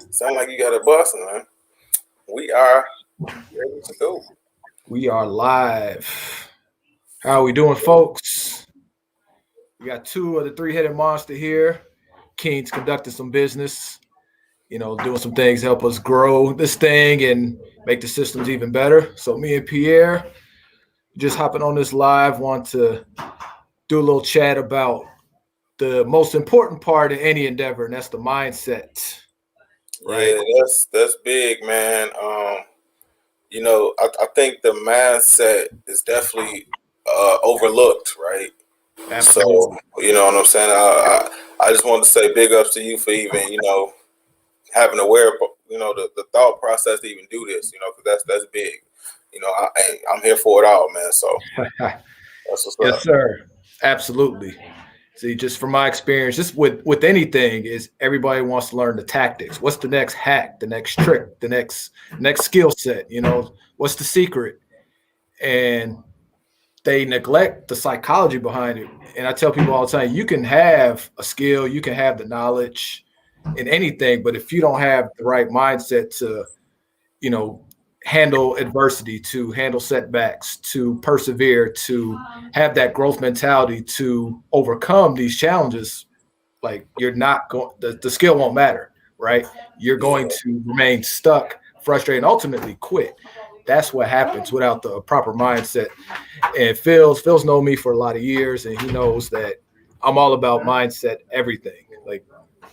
Sound like you got a bus, man. We are ready to go. We are live. How are we doing, folks? We got two of the three-headed monster here. Keen's conducting some business, doing some things to help us grow this thing and make the systems even better. So me and Pierre just hopping on this live, want to do a little chat about the most important part in any endeavor, and that's the mindset. Right? Yeah, that's big, man. I think the mindset is definitely overlooked, right? So, Absolutely. you know what I'm saying. I just wanted to say big ups to you for even having aware, the thought process to even do this, because that's big. I'm here for it all, man. So that's what's Yes, up. sir. Absolutely. See, just from my experience, just with anything, is everybody wants to learn the tactics. What's the next hack, the next trick, the next skill set? What's the secret? And they neglect the psychology behind it. And I tell people all the time, you can have a skill, you can have the knowledge in anything, but if you don't have the right mindset to, you know, handle adversity, to handle setbacks, to persevere, to have that growth mentality to overcome these challenges, like you're not going, the skill won't matter, right? You're going Yeah, to remain stuck, frustrated, and ultimately quit. That's what happens without the proper mindset. And Phil's known me for a lot of years, and he knows that I'm all about mindset, everything. Like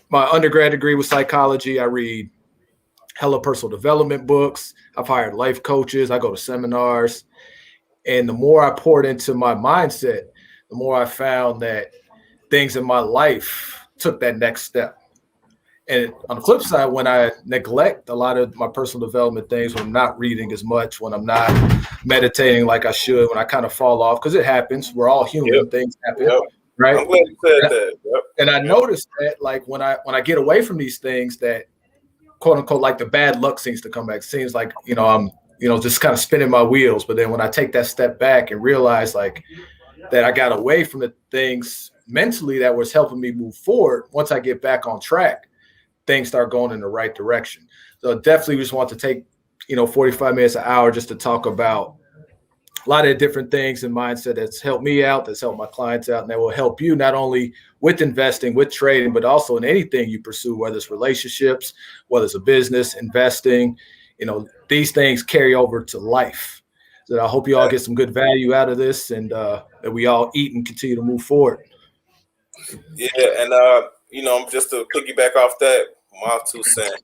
my undergrad degree was psychology. I read hella personal development books. I've hired life coaches. I go to seminars. And the more I poured into my mindset, the more I found that things in my life took that next step. And on the flip side, when I neglect a lot of my personal development things, when I'm not reading as much, when I'm not meditating like I should, when I kind of fall off, because it happens, we're all yep, human, things happen, yep. right? I'm glad you said that. Yep, And I yep. noticed that, like when I get away from these things, that quote unquote, like the bad luck seems to come back. It seems like I'm just kind of spinning my wheels. But then when I take that step back and realize like that I got away from the things mentally that was helping me move forward, once I get back on track, things start going in the right direction. So definitely just want to take 45 minutes, an hour, just to talk about a lot of different things in mindset that's helped me out, that's helped my clients out, and that will help you not only with investing, with trading, but also in anything you pursue, whether it's relationships, whether it's a business, investing. These things carry over to life. So I hope you all get some good value out of this, and that we all eat and continue to move forward. Yeah, and just to piggyback off that, my 2 cents.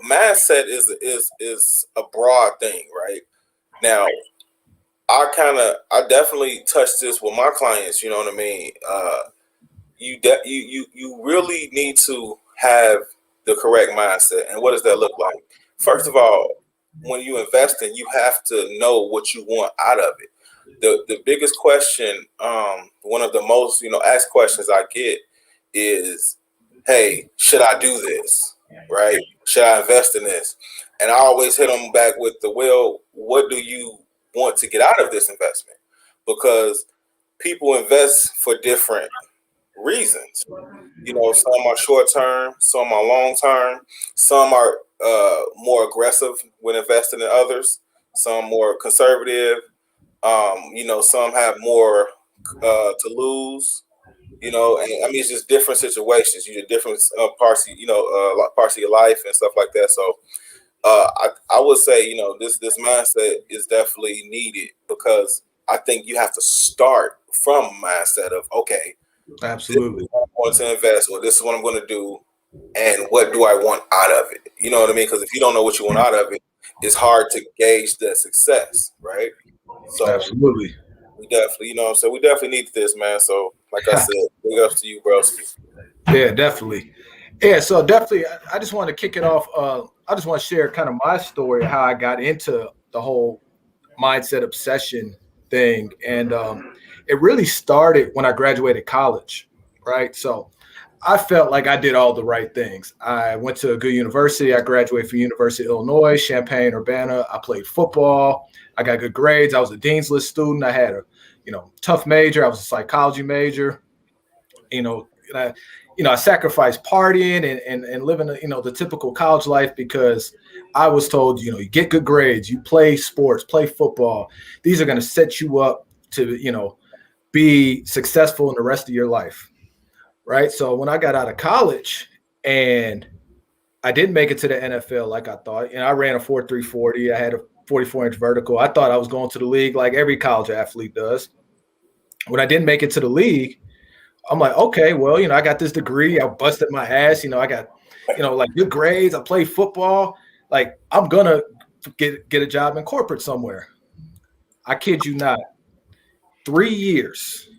Mindset is a broad thing, right? Now, I definitely touch this with my clients. You know what I mean? You really need to have the correct mindset. And what does that look like? First of all, when you invest in, you have to know what you want out of it. The biggest question, one of the most asked questions I get is, "Hey, should I do this? Right? Should I invest in this?" And I always hit them back with the, "Well, what do you want to get out of this investment?" Because people invest for different reasons. Some are short term, some are long term, some are more aggressive when investing in others, some more conservative. Some have more to lose. And I mean it's just different situations. You get different parts, parts of your life and stuff like that. So I would say this mindset is definitely needed because I think you have to start from a mindset of, okay, this is Absolutely. what I'm going to invest, or this is what I'm going to do, and what do I want out of it? You know what I mean? Because if you don't know what you want out of it, it's hard to gauge the success, right? So Absolutely. we definitely, so we definitely need this, man. So like I said, big ups to you, broski. Yeah, definitely. Yeah, so definitely, I just want to kick it off. I just want to share kind of my story, how I got into the whole mindset obsession thing. And it really started when I graduated college, right? So I felt like I did all the right things. I went to a good university. I graduated from University of Illinois, Champaign, Urbana. I played football. I got good grades. I was a Dean's List student. I had a, tough major. I was a psychology major. You know, I sacrificed partying and living, the typical college life because I was told, you get good grades, you play sports, play football. These are going to set you up to, be successful in the rest of your life. Right. So when I got out of college and I didn't make it to the NFL like I thought, I ran a 4.3 40. I had a 44-inch vertical. I thought I was going to the league like every college athlete does. When I didn't make it to the league, I'm like, okay, well, I got this degree. I busted my ass. I got, like good grades. I play football. Like I'm going to get a job in corporate somewhere. I kid you not. 3 years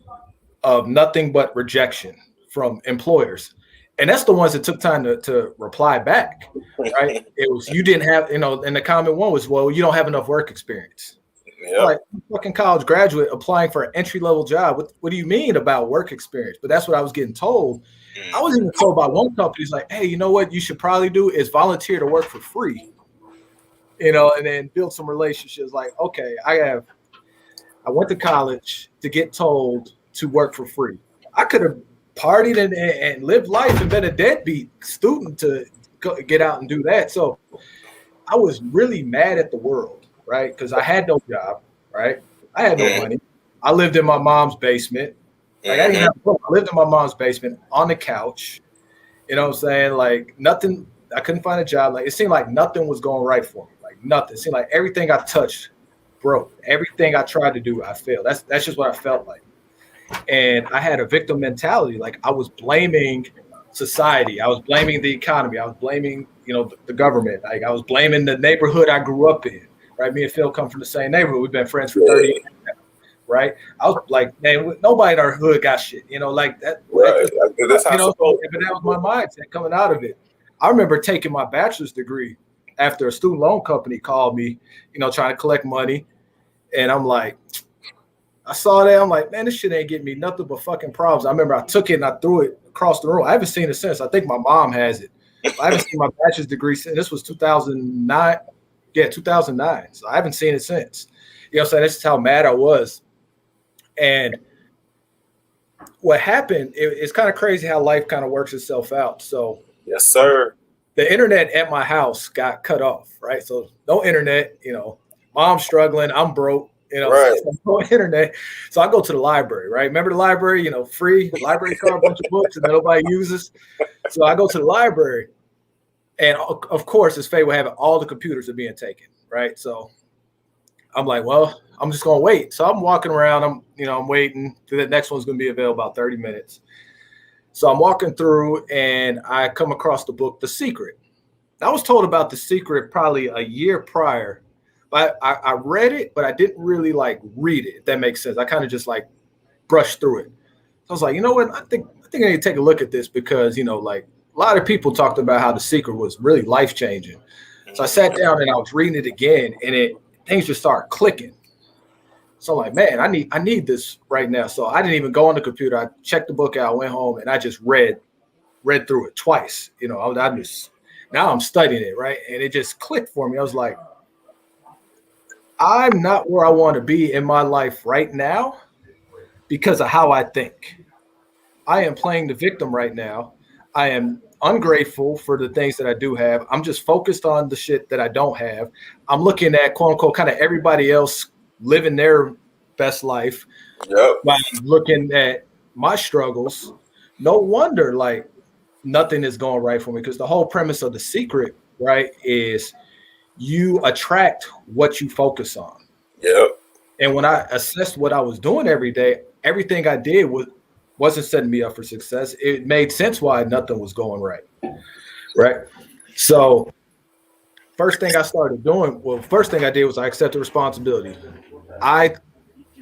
of nothing but rejection from employers. And that's the ones that took time to reply back, right? It was, you didn't have, and the comment one was, well, you don't have enough work experience. Yep. Like fucking college graduate applying for an entry-level job. What do you mean about work experience? But that's what I was getting told. I was even told by one company, it's like, hey, you know what you should probably do is volunteer to work for free, and then build some relationships. Like, okay, I went to college to get told to work for free. I could have partied and lived life and been a deadbeat student to get out and do that. So I was really mad at the world, right? Because I had no job, right? I had no money. I lived in my mom's basement. Like I didn't have I lived in my mom's basement on the couch. You know what I'm saying? Like nothing, I couldn't find a job. Like it seemed like nothing was going right for me. Like nothing. It seemed like everything I touched broke. Everything I tried to do, I failed. That's just what I felt like. And I had a victim mentality. Like I was blaming society. I was blaming the economy. I was blaming, the government. Like I was blaming the neighborhood I grew up in, right? Me and Phil come from the same neighborhood. We've been friends for 30 years now, right? I was like, man, nobody in our hood got shit, like that. Right. But that was my mindset coming out of it. I remember taking my bachelor's degree after a student loan company called me, trying to collect money. And I'm like, I saw that. I'm like, man, this shit ain't getting me nothing but fucking problems. I remember I took it and I threw it across the room. I haven't seen it since. I think my mom has it. I haven't seen my bachelor's degree since. This was 2009. Yeah, 2009. So I haven't seen it since. You know what I'm saying? This is how mad I was. And what happened, it's kind of crazy how life kind of works itself out. So yes, sir. The internet at my house got cut off, right? So no internet, mom's struggling. I'm broke. Right. So no internet. So I go to the library, right? Remember the library, free library card, a bunch of books that nobody uses. So I go to the library, and of course, as fate would have it, all the computers are being taken, right? So I'm like, well, I'm just gonna wait. So I'm walking around. I'm waiting. The next one's gonna be available about 30 minutes. So I'm walking through, and I come across the book, The Secret. I was told about The Secret probably a year prior. But I read it, but I didn't really read it, if that makes sense. I kind of just brushed through it. So I was like, you know what? I think I need to take a look at this because, a lot of people talked about how The Secret was really life-changing. So I sat down and I was reading it again, and things just started clicking. So I'm like, man, I need this right now. So I didn't even go on the computer. I checked the book out, went home, and I just read through it twice. Now I'm studying it, right? And it just clicked for me. I was like, I'm not where I want to be in my life right now because of how I think. I am playing the victim right now. I am ungrateful for the things that I do have. I'm just focused on the shit that I don't have. I'm looking at, quote unquote, kind of everybody else living their best life. Yep. By looking at my struggles. No wonder nothing is going right for me because the whole premise of The Secret, right, is you attract what you focus on. Yep. And when I assessed what I was doing every day, everything I did wasn't setting me up for success. It made sense why nothing was going right. Right. So first thing I did was I accepted responsibility. I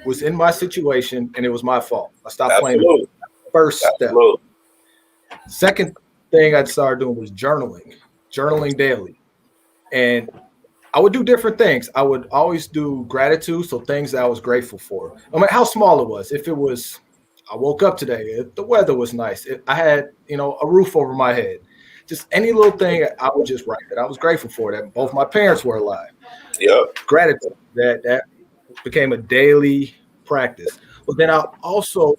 was in my situation and it was my fault. I stopped playing. First step. Second thing I started doing was journaling daily. And I would do different things. I would always do gratitude, so things that I was grateful for. No matter how small it was. If it was, I woke up today, if the weather was nice, if I had, a roof over my head, just any little thing I would just write that I was grateful for, that both my parents were alive. Yep. Gratitude, that became a daily practice. But then I also,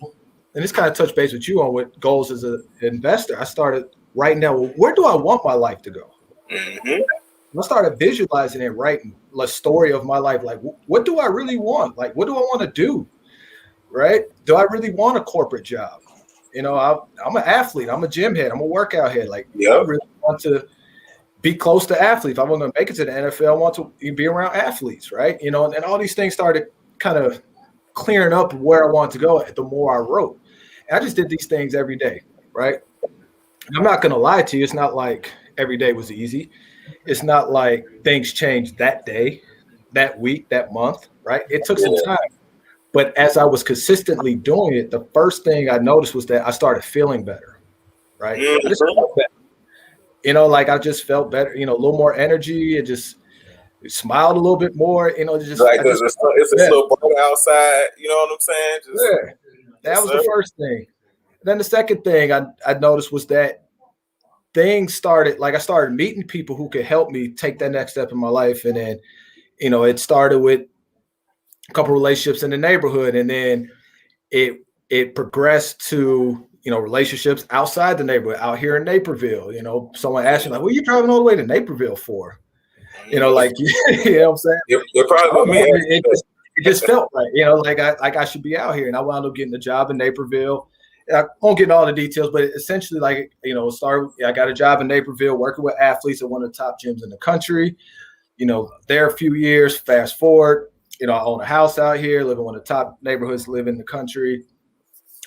and this kind of touch base with you on what goals as an investor. I started writing down, well, where do I want my life to go? Mm-hmm. I started visualizing and writing the story of my life. Like, what do I really want? Like, what do I want to do? Right? Do I really want a corporate job? You know, I'm an athlete. I'm a gym head. I'm a workout head. Like, I really want to be close to athletes. If I want to make it to the NFL, I want to be around athletes, right? You know, and all these things started kind of clearing up where I wanted to go the more I wrote. And I just did these things every day, right? And I'm not going to lie to you. It's not like every day was easy. It's not like things changed that day, that week, that month, right? It took some time. But as I was consistently doing it, the first thing I noticed was that I started feeling better, right? Mm-hmm. I just felt better. You know, like I just felt better, you know, a little more energy. It smiled a little bit more, you know, just like it's a little bright outside, you know what I'm saying? That was the first thing. Then the second thing I noticed was that things started, like I started meeting people who could help me take that next step in my life. And then, you know, it started with a couple relationships in the neighborhood, and then it progressed to, you know, relationships outside the neighborhood, out here in Naperville. You know, someone asked me like, "What are you driving all the way to Naperville for?" You know, like, you know what I'm saying? You're probably it just felt right, you know, like I should be out here, and I wound up getting a job in Naperville. I won't get into all the details, but essentially, like, you know, I got a job in Naperville working with athletes at one of the top gyms in the country. You know, there a few years, fast forward, you know, I own a house out here, live in one of the top neighborhoods, live in the country.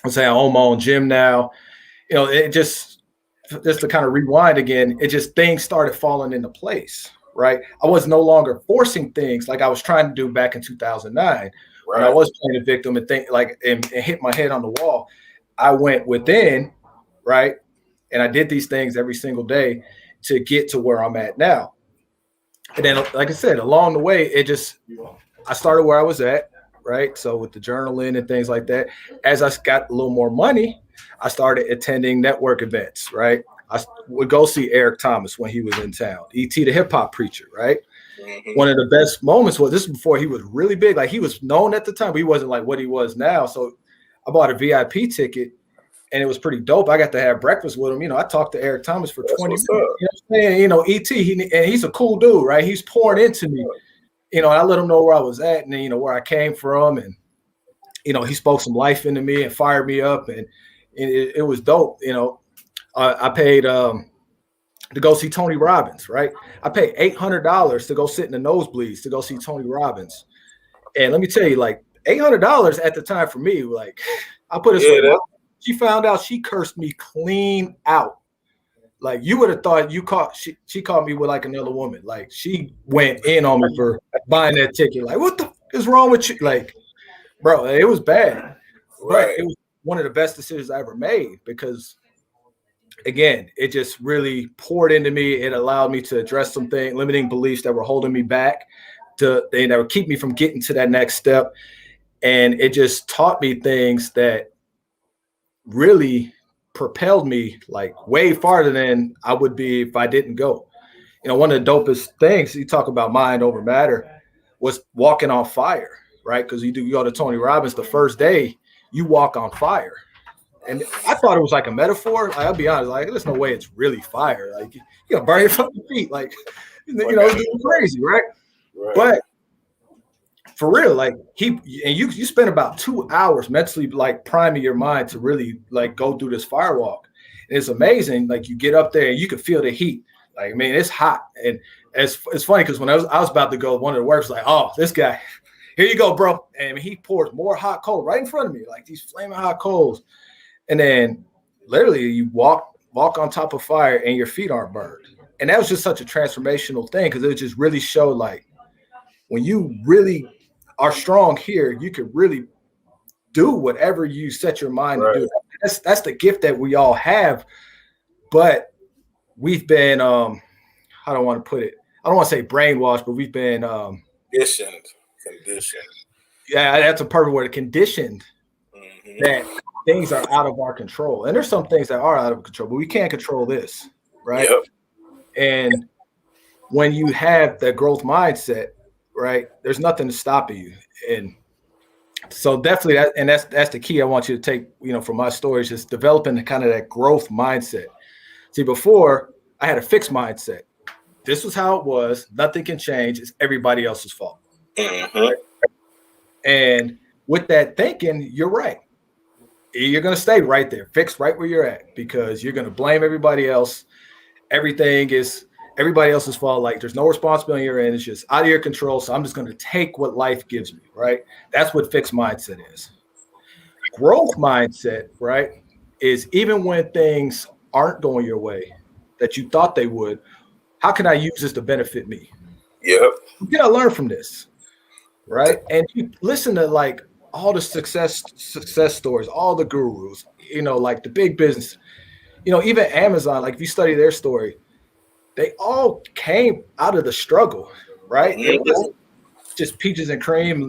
I'm saying I own my own gym now. You know, it just to kind of rewind again, it just things started falling into place, right? I was no longer forcing things like I was trying to do back in 2009 when I was playing a victim and and hit my head on the wall. I went within, right? And I did these things every single day to get to where I'm at now. And then, like I said, along the way, I started where I was at, right? So with the journaling and things like that, as I got a little more money, I started attending network events, right? I would go see Eric Thomas when he was in town, E.T. the hip hop preacher, right? Mm-hmm. One of the best moments was this before he was really big. Like, he was known at the time, but he wasn't like what he was now. So I bought a VIP ticket, and it was pretty dope. I got to have breakfast with him. You know, I talked to Eric Thomas for 20 minutes. You know what I'm saying? You know, E.T., and he's a cool dude, right? He's pouring into me. You know, I let him know where I was at and then, you know, where I came from. And, you know, he spoke some life into me and fired me up. And it was dope. You know, I paid to go see Tony Robbins, right? I paid $800 to go sit in the nosebleeds to go see Tony Robbins. And let me tell you, like, $800 at the time for me, like, I put it way, she found out, she cursed me clean out. Like, you would have thought she caught me with like another woman. Like, she went in on me for buying that ticket. Like, what the f is wrong with you? Like, bro, it was bad. But it was one of the best decisions I ever made because, again, it just really poured into me. It allowed me to address some limiting beliefs that were holding me back, that would keep me from getting to that next step. And it just taught me things that really propelled me like way farther than I would be if I didn't go. You know, one of the dopest things, you talk about mind over matter, was walking on fire, right? Because you go to Tony Robbins the first day, you walk on fire. And I thought it was like a metaphor. Like, I'll be honest, like, there's no way it's really fire. Like, you gotta burn your fucking feet. Like, you know, it's crazy, right? But for real, like, you spend about 2 hours mentally like priming your mind to really like go through this firewalk. And it's amazing. Like, you get up there and you can feel the heat. Like, I mean, it's hot. And it's funny because when I was about to go, one of the workers was like, "Oh, this guy, here you go, bro." And he pours more hot coal right in front of me, like these flaming hot coals. And then literally you walk on top of fire and your feet aren't burned. And that was just such a transformational thing because it just really showed, like, when you really are strong here, you can really do whatever you set your mind to do. That's the gift that we all have. But we've been, how do I want to put it? I don't want to say brainwashed, but we've been conditioned. Yeah, that's a perfect word. Conditioned that things are out of our control. And there's some things that are out of control, but we can't control this, right? Yep. And when you have that growth mindset, right, there's nothing to stop you. And So definitely that, and that's the key I want you to take, from my stories, just developing the kind of that growth mindset. See, before I had a fixed mindset. This was how it was. Nothing can change. It's everybody else's fault. Mm-hmm. And with that thinking, you're right. You're going to stay right there, fixed right where you're at, because you're going to blame everybody else. Everything is everybody else's fault. Like there's no responsibility on your end. It's just out of your control. So I'm just going to take what life gives me, right? That's what fixed mindset is. Growth mindset, right, is even when things aren't going your way that you thought they would, how can I use this to benefit me? Yep. You gotta learn from this, right? And you listen to like all the success stories, all the gurus, like the big business, even Amazon. Like if you study their story, they all came out of the struggle, right? It wasn't just peaches and cream,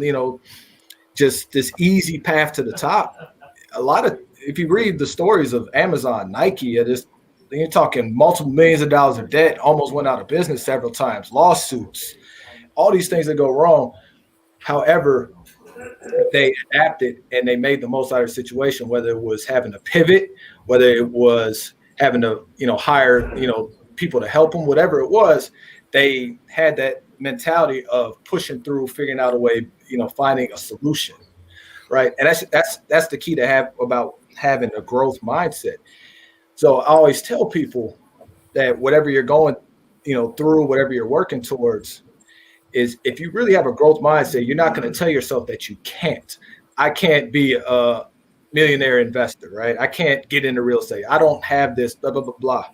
just this easy path to the top. If you read the stories of Amazon, Nike, you're talking multiple millions of dollars of debt, almost went out of business several times, lawsuits, all these things that go wrong. However, they adapted and they made the most out of the situation, whether it was having to pivot, whether it was having to, hire, people to help them, whatever it was, they had that mentality of pushing through, figuring out a way, finding a solution, right? And that's the key to have about having a growth mindset. So I always tell people that whatever you're going, through, whatever you're working towards, is if you really have a growth mindset, you're not going to tell yourself that you can't. I can't be a millionaire investor, right? I can't get into real estate. I don't have this, blah, blah, blah, blah.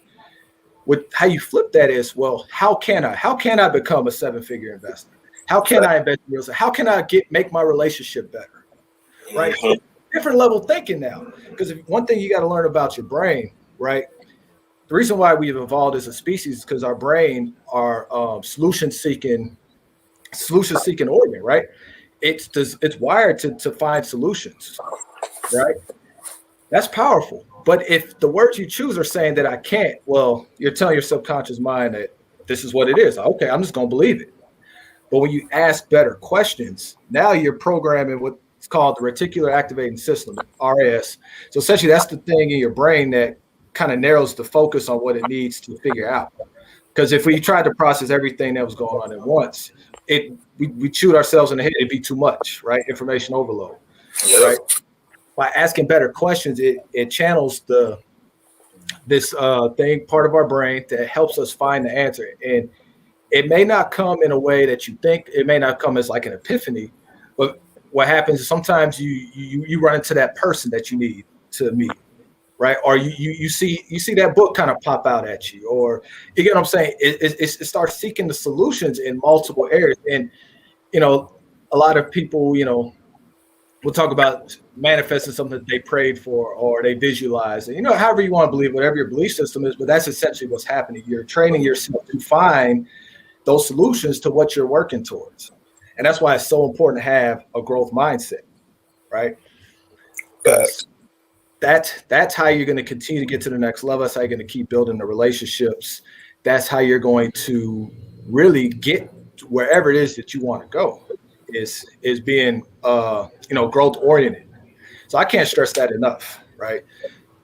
With how you flip that is, well, how can I become a 7-figure investor? How can I invest in real estate? How can I make my relationship better, right? Mm-hmm. Different level thinking now, because one thing you got to learn about your brain, right? The reason why we've evolved as a species is because our brain are solution-seeking organ, right? It's wired to find solutions, right? That's powerful. But if the words you choose are saying that I can't, well, you're telling your subconscious mind that this is what it is. Okay, I'm just going to believe it. But when you ask better questions, now you're programming what's called the reticular activating system, RAS. So essentially that's the thing in your brain that kind of narrows the focus on what it needs to figure out. Because if we tried to process everything that was going on at once, we chewed ourselves in the head. It'd be too much, right? Information overload, right? By asking better questions, it channels this thing, part of our brain that helps us find the answer. And it may not come in a way that you think. It may not come as like an epiphany, but what happens is sometimes you run into that person that you need to meet, right? Or you see that book kind of pop out at you, or you get what I'm saying? It starts seeking the solutions in multiple areas. And, a lot of people, we'll talk about manifesting something that they prayed for or they visualized. And, however you want to believe, whatever your belief system is, but that's essentially what's happening. You're training yourself to find those solutions to what you're working towards. And that's why it's so important to have a growth mindset, right? Because that's how you're going to continue to get to the next level. That's how you're going to keep building the relationships. That's how you're going to really get wherever it is that you want to go. Is being growth oriented. So I can't stress that enough, right?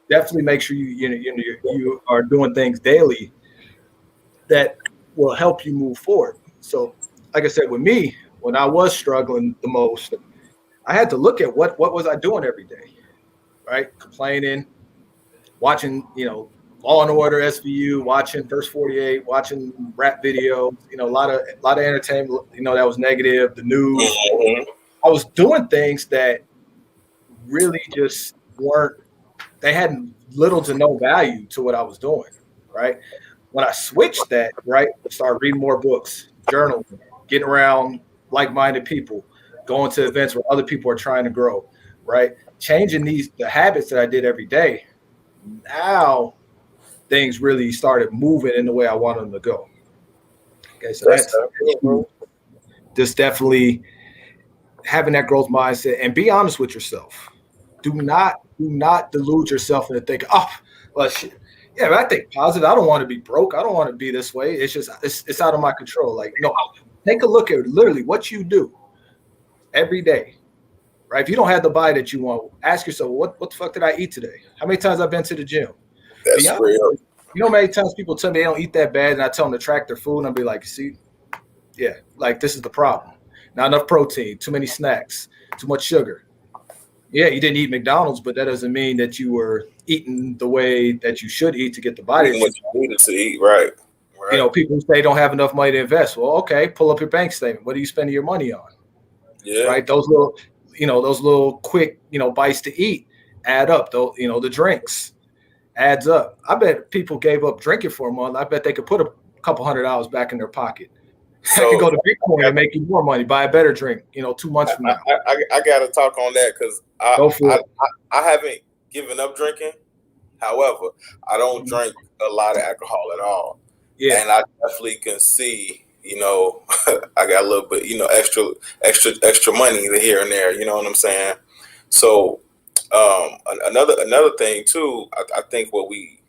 Definitely make sure you are doing things daily that will help you move forward. So like I said, with me, when I was struggling the most, I had to look at what was I doing every day, right? Complaining, watching, Law and Order, SVU, watching First 48, watching rap videos, a lot of entertainment, that was negative, the news. Mm-hmm. I was doing things that really just they had little to no value to what I was doing, right? When I switched that, right, started reading more books, journaling, getting around like-minded people, going to events where other people are trying to grow, right? Changing the habits that I did every day. Now things really started moving in the way I wanted them to go. Okay, so that's just definitely having that growth mindset and be honest with yourself. Do not delude yourself into thinking, oh, well, shit. Yeah, but I think positive. I don't want to be broke. I don't want to be this way. It's just it's out of my control. Like, no, take a look at literally what you do every day right? If you don't have the body that you want, ask yourself, what the fuck did I eat today? How many times I've been to the gym? That's real. You know how many times people tell me they don't eat that bad, and I tell them to track their food, and I'll be like, see, yeah, like this is the problem. Not enough protein, too many snacks, too much sugar. Yeah, you didn't eat McDonald's, but that doesn't mean that you were eating the way that you should eat to get the body that What you needed to eat, right? You know, people say don't have enough money to invest. Well, okay, pull up your bank statement. What are you spending your money on? Yeah. Right. Those little quick, bites to eat add up. Though, the drinks adds up. I bet people gave up drinking for a month. I bet they could put a couple $100 back in their pocket. So, I could go to Bitcoin and make you more money, buy a better drink, 2 months from now. I got to talk on that because I haven't given up drinking. However, I don't drink a lot of alcohol at all. Yeah. And I definitely can see, I got a little bit, extra money here and there, you know what I'm saying? So another thing too, I think what we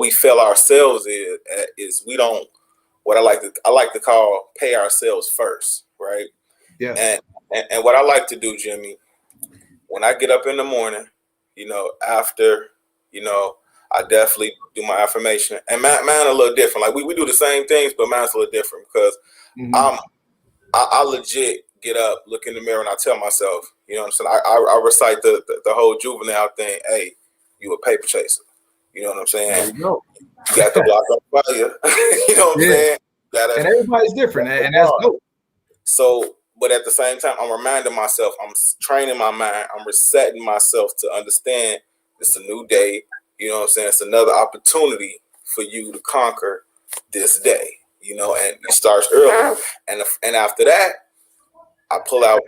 fail ourselves is we don't, what I like to call pay ourselves first, right? Yeah. And what I like to do, Jimmy, when I get up in the morning, after, I definitely do my affirmation. And mine a little different. Like we do the same things, but mine's a little different because I legit get up, look in the mirror, and I tell myself, you know what I'm saying? I recite the whole juvenile thing. Hey, you a paper chaser. You know what I'm saying? You got the block on fire. You know what I'm saying? And everybody's different, and that's dope. So, but at the same time, I'm reminding myself, I'm training my mind, I'm resetting myself to understand it's a new day. You know what I'm saying? It's another opportunity for you to conquer this day, and it starts early. And after that, I pull out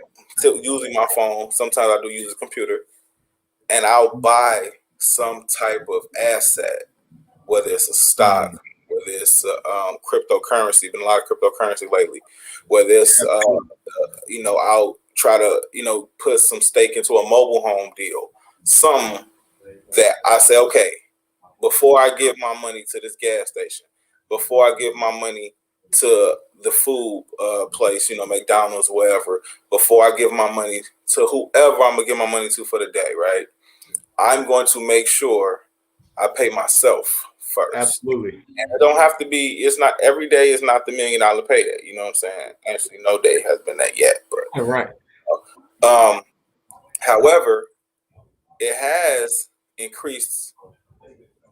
using my phone. Sometimes I do use a computer, and I'll buy some type of asset, whether it's a stock, whether it's cryptocurrency. Been a lot of cryptocurrency lately. Whether it's I'll try to put some stake into a mobile home deal. Some that I say, okay, before I give my money to this gas station, before I give my money to the food place, McDonald's, wherever, before I give my money to whoever I'm gonna give my money to for the day, right? I'm going to make sure I pay myself first. Absolutely. And it don't have to be, it's not every day is not the $1 million payday. You know what I'm saying? Actually, no day has been that yet. But right. However, it has increased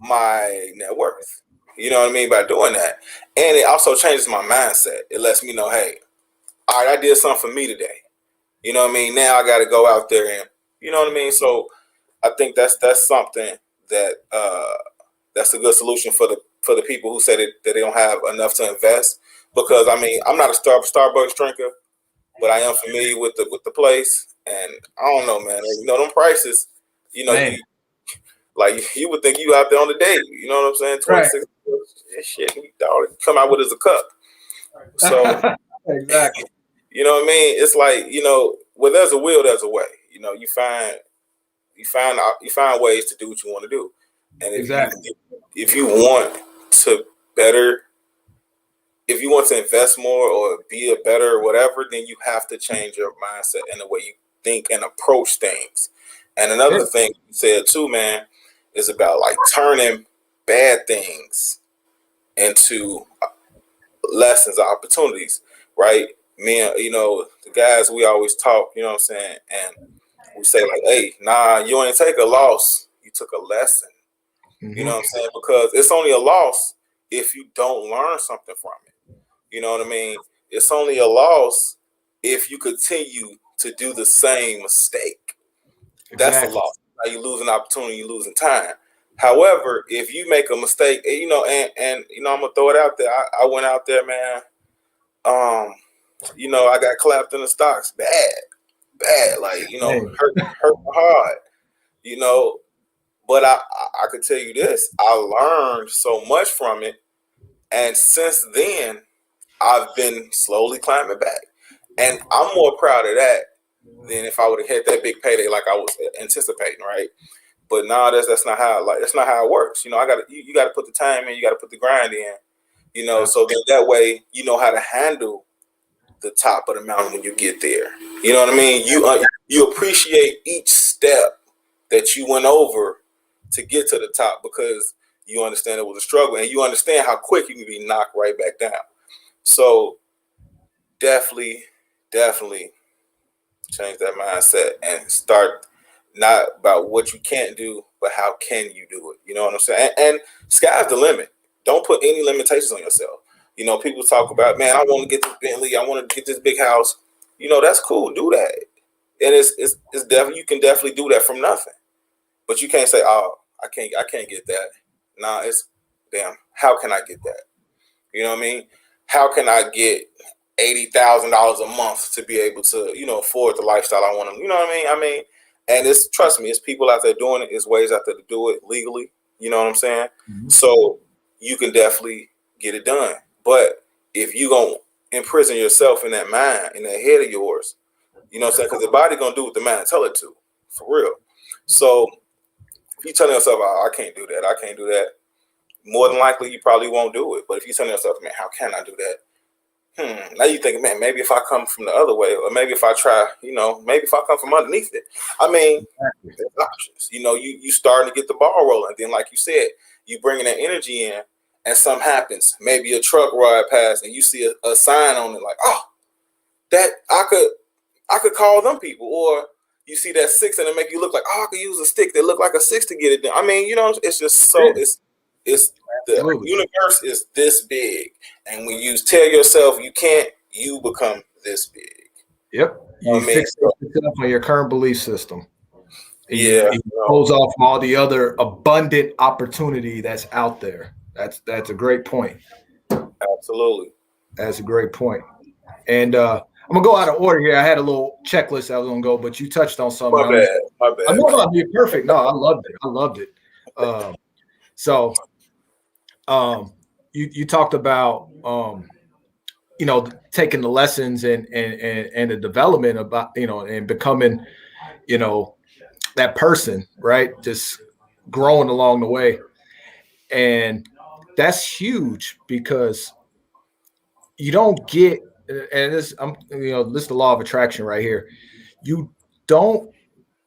my net worth. You know what I mean? By doing that. And it also changes my mindset. It lets me know, hey, all right, I did something for me today. You know what I mean? Now I got to go out there and, you know what I mean? So I think that's something that that's a good solution for the people who say that they don't have enough to invest. Because I mean, I'm not a Starbucks drinker, but I am familiar with the place, and I don't know, man. Them prices, you would think you out there on the date. You know what I'm saying? 26 shit, all you come out with is a cup. So exactly. You know what I mean? It's like, where there's a will, there's a way. You find ways to do what you want to do. And if you want to invest more or be a better whatever, then you have to change your mindset and the way you think and approach things. And another thing you said too, man, is about like turning bad things into lessons or opportunities, right? Me and, the guys, we always talk, you know what I'm saying? And we say like, hey, nah, you ain't take a loss. You took a lesson. You know what I'm saying? Because it's only a loss if you don't learn something from it. You know what I mean? It's only a loss if you continue to do the same mistake. That's a loss. Now you losing opportunity, you losing time. However, if you make a mistake, and I'm gonna throw it out there. I went out there, man. I got clapped in the stocks, bad, like hurt hard, But I could tell you this: I learned so much from it, and since then, I've been slowly climbing back, and I'm more proud of that than if I would have had that big payday like I was anticipating, right? But no, that's not how it works. You got to put the time in, you got to put the grind in, so that way you know how to handle the top of the mountain when you get there. You know what I mean? You appreciate each step that you went over to get to the top because you understand it was a struggle and you understand how quick you can be knocked right back down. So definitely change that mindset and start not about what you can't do, but how can you do it? You know what I'm saying? And sky's the limit. Don't put any limitations on yourself. You know, people talk about, man, I want to get this Bentley, I want to get this big house. You know, that's cool. Do that. And it's definitely, you can definitely do that from nothing. But you can't say, oh, I can't get that. Nah, it's damn, how can I get that? You know what I mean? How can I get $80,000 a month to be able to, you know, afford the lifestyle I want to, you know what I mean? And it's, trust me, it's people out there doing it. It's ways out there to do it legally. You know what I'm saying? Mm-hmm. So you can definitely get it done. But if you gonna imprison yourself in that mind, in that head of yours, you know what I'm saying? Because the body gonna do what the mind tell it to, for real. So if you telling yourself, oh, I can't do that, I can't do that, more than likely you probably won't do it. But if you telling yourself, man, how can I do that? Now you think, man, maybe if I come from the other way, or maybe if I try, you know, maybe if I come from underneath it. I mean, there's options. You know, you starting to get the ball rolling. Then, like you said, you bringing that energy in, and something happens. Maybe a truck ride past, and you see a sign on it, like, oh, that I could call them people, or you see that 6 and it make you look like, oh, I could use a stick that look like a 6 to get it done. I mean, you know, it's just so it's the universe is this big, and when you tell yourself you can't, you become this big. Yep, you fix yourself on your current belief system. Yeah, it pulls off all the other abundant opportunity that's out there. That's a great point. Absolutely, that's a great point. And I'm gonna go out of order here. I had a little checklist I was gonna go, but you touched on something. My bad. I'm not about being perfect. No, I loved it. You talked about you know, taking the lessons and the development about, you know, and becoming, you know, that person, right? Just growing along the way. And that's huge because you don't get, and this, you know, this is the law of attraction right here. You don't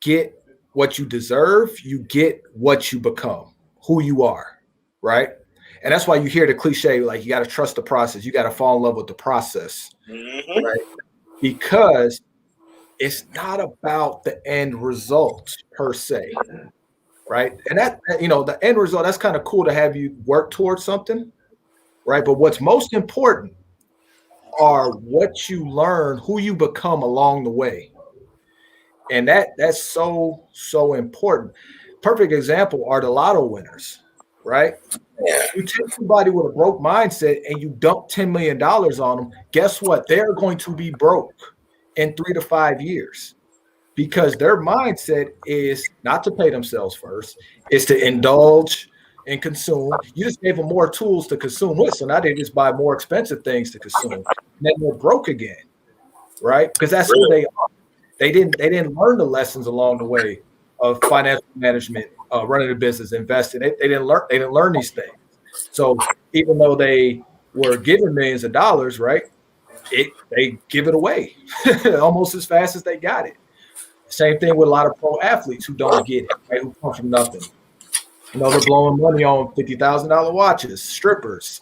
get what you deserve. You get what you become, who you are, right? And that's why you hear the cliche, like, you got to trust the process. You got to fall in love with the process, right? Because it's not about the end result per se, right? And that, you know, the end result, that's kind of cool to have you work towards something, right? But what's most important are what you learn, who you become along the way. And that's so important. Perfect example are the lotto winners, right? Yeah. You take somebody with a broke mindset and you dump $10 million on them, guess what? They're going to be broke in 3 to 5 years because their mindset is not to pay themselves first, is to indulge and consume. You just gave them more tools to consume with, so now they just buy more expensive things to consume. And then they're broke again, right? Because that's who they are. They didn't learn the lessons along the way of financial management, running a business, investing. They didn't learn these things. So even though they were given millions of dollars, right, they give it away almost as fast as they got it. Same thing with a lot of pro athletes who don't get it, right, who come from nothing. You know, they're blowing money on $50,000 watches, strippers,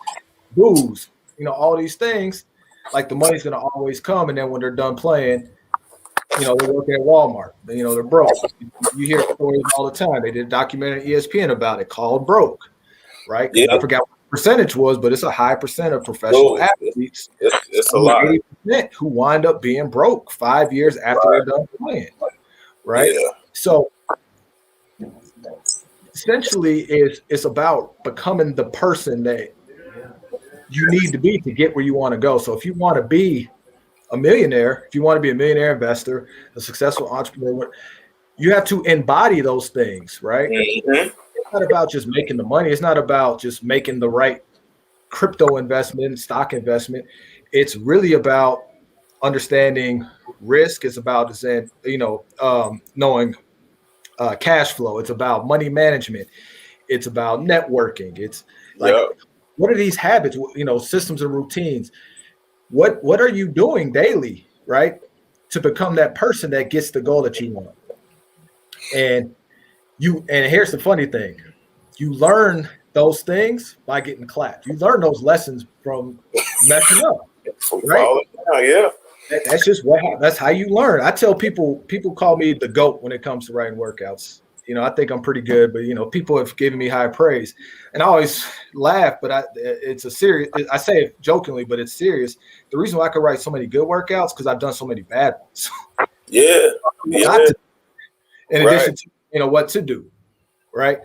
booze, you know, all these things. Like, the money's going to always come, and then when they're done playing, you know, they work at Walmart. You know, they're broke. You hear stories all the time. They did a documentary on ESPN about it called Broke, right? Yeah. I forgot what the percentage was, but it's a high percent of professional athletes. It's a lot. 80% who wind up being broke 5 years after they're done playing, right? Yeah. So essentially, it's about becoming the person that you need to be to get where you want to go. So if you want to be a millionaire, if you want to be a millionaire investor, a successful entrepreneur, you have to embody those things, right? Mm-hmm. It's not about just making the money. It's not about just making the right crypto investment, stock investment. It's really about understanding risk. It's about, you know, knowing cash flow. It's about money management. It's about networking. It's like, what are these habits, you know, systems and routines? what are you doing daily, right, to become that person that gets the goal that you want? And here's the funny thing. You learn those things by getting clapped. You learn those lessons from messing up, right? Yeah. That's just that's how you learn. I tell people call me the GOAT when it comes to writing workouts. I think I'm pretty good, but people have given me high praise, and I always laugh. But it's a serious. I say it jokingly, but it's serious. The reason why I can write so many good workouts because I've done so many bad ones. Yeah. In addition to what to do, right?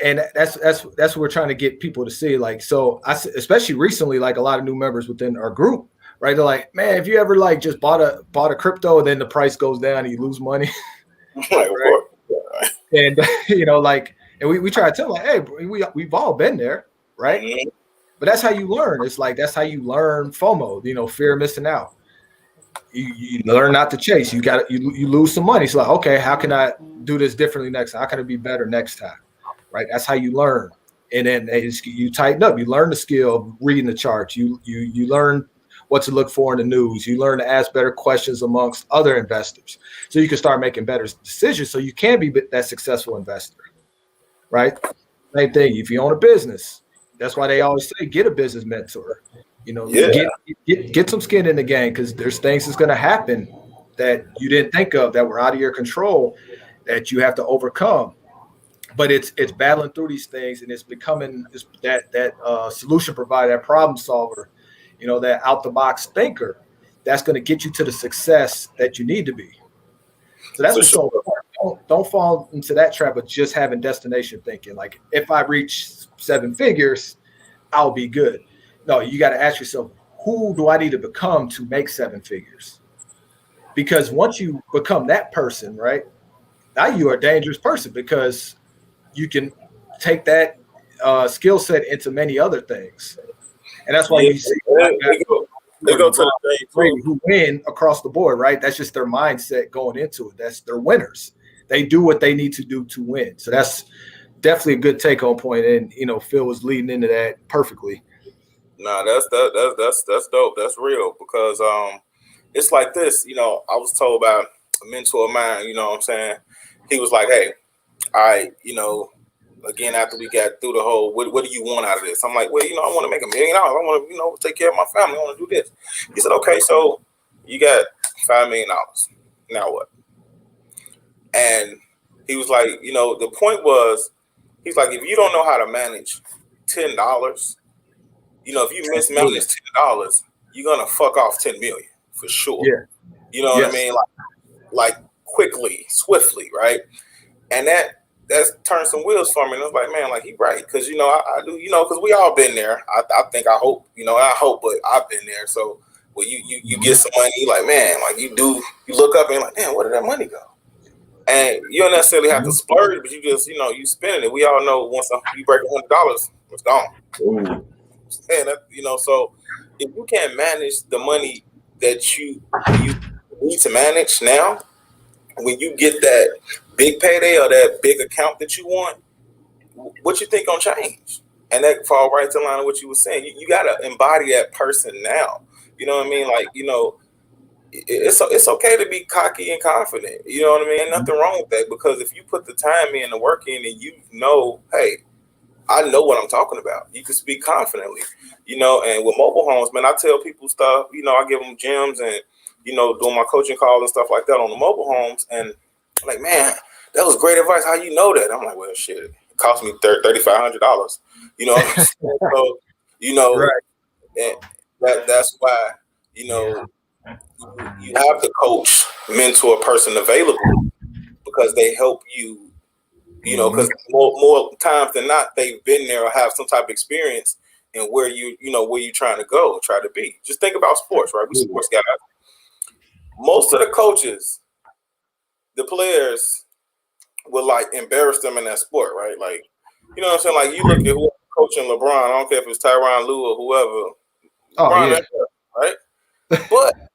And that's what we're trying to get people to see. Like, so especially recently, like a lot of new members within our group, right? They're like, man, if you ever like just bought a crypto and then the price goes down and you lose money, right? And and we try to tell them, like, hey, we've all been there, right? Mm-hmm. But that's how you learn. It's like that's how you learn FOMO, fear of missing out. You learn not to chase. You lose some money. So like, okay, how can I do this differently next time? How can it be better next time? Right? That's how you learn. And then you tighten up. You learn the skill of reading the charts. You learn what to look for in the news. You learn to ask better questions amongst other investors, so you can start making better decisions. So you can be that successful investor, right? Same thing. If you own a business, that's why they always say get a business mentor. Get some skin in the game because there's things that's going to happen that you didn't think of that were out of your control that you have to overcome. But it's battling through these things, and it's becoming that solution provider, that problem solver, that out the box thinker. That's going to get you to the success that you need to be. So that's what's so important. Don't fall into that trap of just having destination thinking. Like if I reach 7 figures, I'll be good. No, you got to ask yourself, who do I need to become to make 7 figures? Because once you become that person, right, now you are a dangerous person because you can take that skill set into many other things. And that's why you see they go to the thing who win across the board, right? That's just their mindset going into it. That's their winners. They do what they need to do to win. So that's definitely a good take-home point. And Phil was leading into that perfectly. Nah, that's dope. That's real because it's like this. I was told by a mentor of mine. You know what I'm saying? He was like, "Hey, all right, again after we got through the whole, what do you want out of this?" I'm like, "Well, I want to make $1 million. I want to, take care of my family. I want to do this." He said, "Okay, so you got $5 million. Now what?" And he was like, the point was, he's like, if you don't know how to manage $10. If you mismanage $10, you're gonna fuck off 10 million for sure. Yeah. You know what I mean? Like quickly, swiftly, right? And that turned some wheels for me. And I was like, man, like he right, because I do, because we all been there. I think I hope, but I've been there. So when you get some money, you like, man, like you look up and you're like, damn, where did that money go? And you don't necessarily have to splurge, but you just, you spending it. We all know once you break $100, it's gone. Ooh. And so if you can't manage the money that you need to manage now, when you get that big payday or that big account that you want, what you think gonna change? And that fall right to line of what you were saying. You gotta embody that person now. You know what I mean? Like, it's okay to be cocky and confident. You know what I mean? Ain't nothing wrong with that, because if you put the time in, the work in, and hey, I know what I'm talking about. You can speak confidently, and with mobile homes, man, I tell people stuff, I give them gems and, doing my coaching calls and stuff like that on the mobile homes. And I'm like, man, that was great advice. How you know that? I'm like, well, shit, it cost me $3,500, so, right. And that's why, you have the coach, mentor person available, because they help you. Because more times than not, they've been there or have some type of experience in where where you're trying to go, try to be. Just think about sports, right? We sports guys. Most of the coaches, the players, will like embarrass them in that sport, right? Like, you know what I'm saying? Like, you look at whoever coaching LeBron. I don't care if it's Tyronn Lue or whoever. LeBron, right? But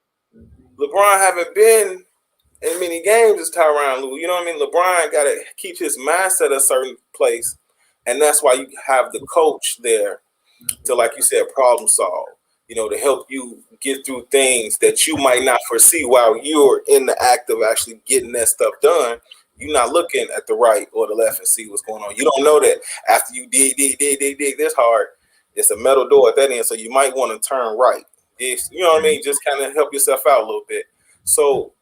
LeBron haven't been in many games as Tyronn Lue. You know what I mean? LeBron got to keep his mindset a certain place. And that's why you have the coach there to, like you said, problem solve. to help you get through things that you might not foresee while you're in the act of actually getting that stuff done. You're not looking at the right or the left and see what's going on. You don't know that after you dig this hard, it's a metal door at that end, so you might want to turn right. You know what I mean? Just kind of help yourself out a little bit. So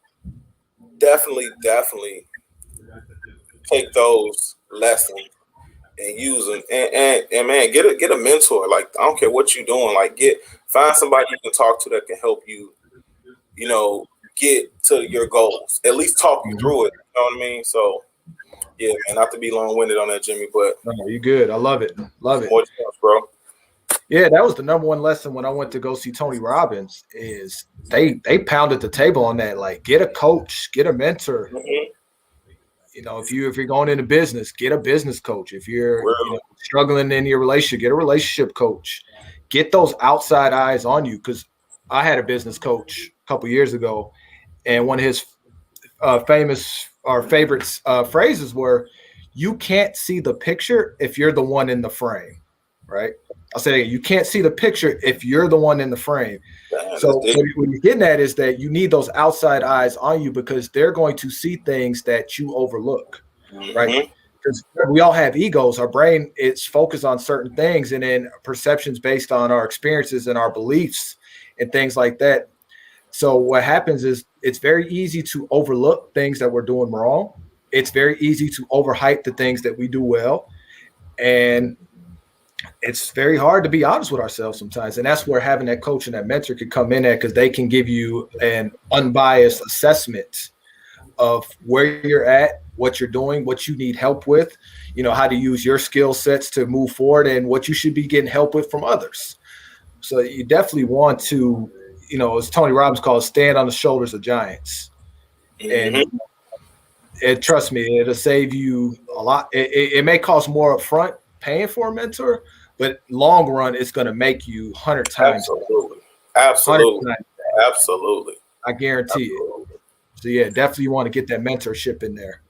definitely take those lessons and use them. And man, get a mentor. Like, I don't care what you're doing. Like, find somebody you can talk to that can help you, get to your goals. At least talk you through it. You know what I mean? So yeah, man, not to be long-winded on that, Jimmy, but no, you good. I love it. Love it. More chance, bro. Yeah, that was the number one lesson when I went to go see Tony Robbins. Is they pounded the table on that. Like, get a coach, get a mentor. Mm-hmm. If you're going into business, get a business coach. If you're struggling in your relationship, get a relationship coach. Get those outside eyes on you. Because I had a business coach a couple years ago, and one of his favorite phrases were, "You can't see the picture if you're the one in the frame." Right? I'll say it again. You can't see the picture if you're the one in the frame. So what you're getting at is that you need those outside eyes on you, because they're going to see things that you overlook, right? Because we all have egos. Our brain is focused on certain things, and then perceptions based on our experiences and our beliefs and things like that. So what happens is it's very easy to overlook things that we're doing wrong. It's very easy to overhype the things that we do well. And it's very hard to be honest with ourselves sometimes. And that's where having that coach and that mentor could come in at, because they can give you an unbiased assessment of where you're at, what you're doing, what you need help with, how to use your skill sets to move forward, and what you should be getting help with from others. So you definitely want to, as Tony Robbins calls, stand on the shoulders of giants. Mm-hmm. And trust me, it'll save you a lot. It may cost more upfront paying for a mentor, but long run, it's going to make you 100 times. Absolutely. I guarantee it. So yeah, definitely want to get that mentorship in there.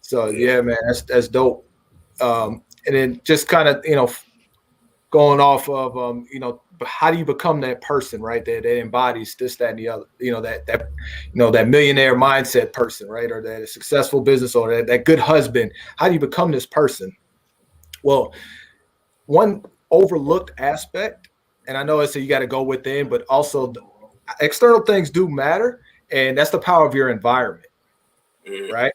So yeah, man, that's dope. And then just kind of, going off of, how do you become that person, right? That embodies this, that, and the other, that millionaire mindset person, right? Or that successful business owner, that good husband. How do you become this person? Well, one overlooked aspect, and I know I say you got to go within, but also the external things do matter, and that's the power of your environment, right?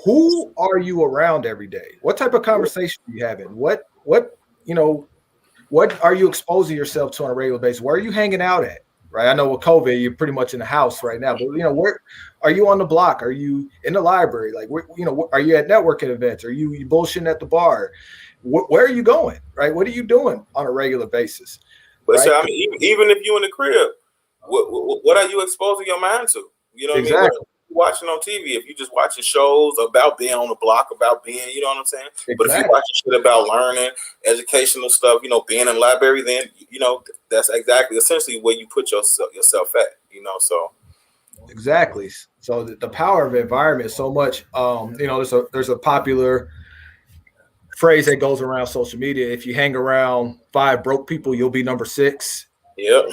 Who are you around every day? What type of conversation are you having? What are you exposing yourself to on a regular basis? Where are you hanging out at? Right? I know with COVID, you're pretty much in the house right now, but where are you on the block? Are you in the library? Like, are you at networking events? Are you bullshitting at the bar? Where are you going? Right? What are you doing on a regular basis? But right? So, I mean, even if you're in the crib, what are you exposing your mind to? You know what exactly. I mean? What are you watching on TV? If you're just watching shows about being on the block, about being, you know what I'm saying? Exactly. But if you're watching shit about learning, educational stuff, being in the library, then, that's exactly essentially where you put yourself at, so. Exactly. So the power of environment is so much, there's a popular phrase that goes around social media. If you hang around 5 broke people, you'll be number 6. Yep.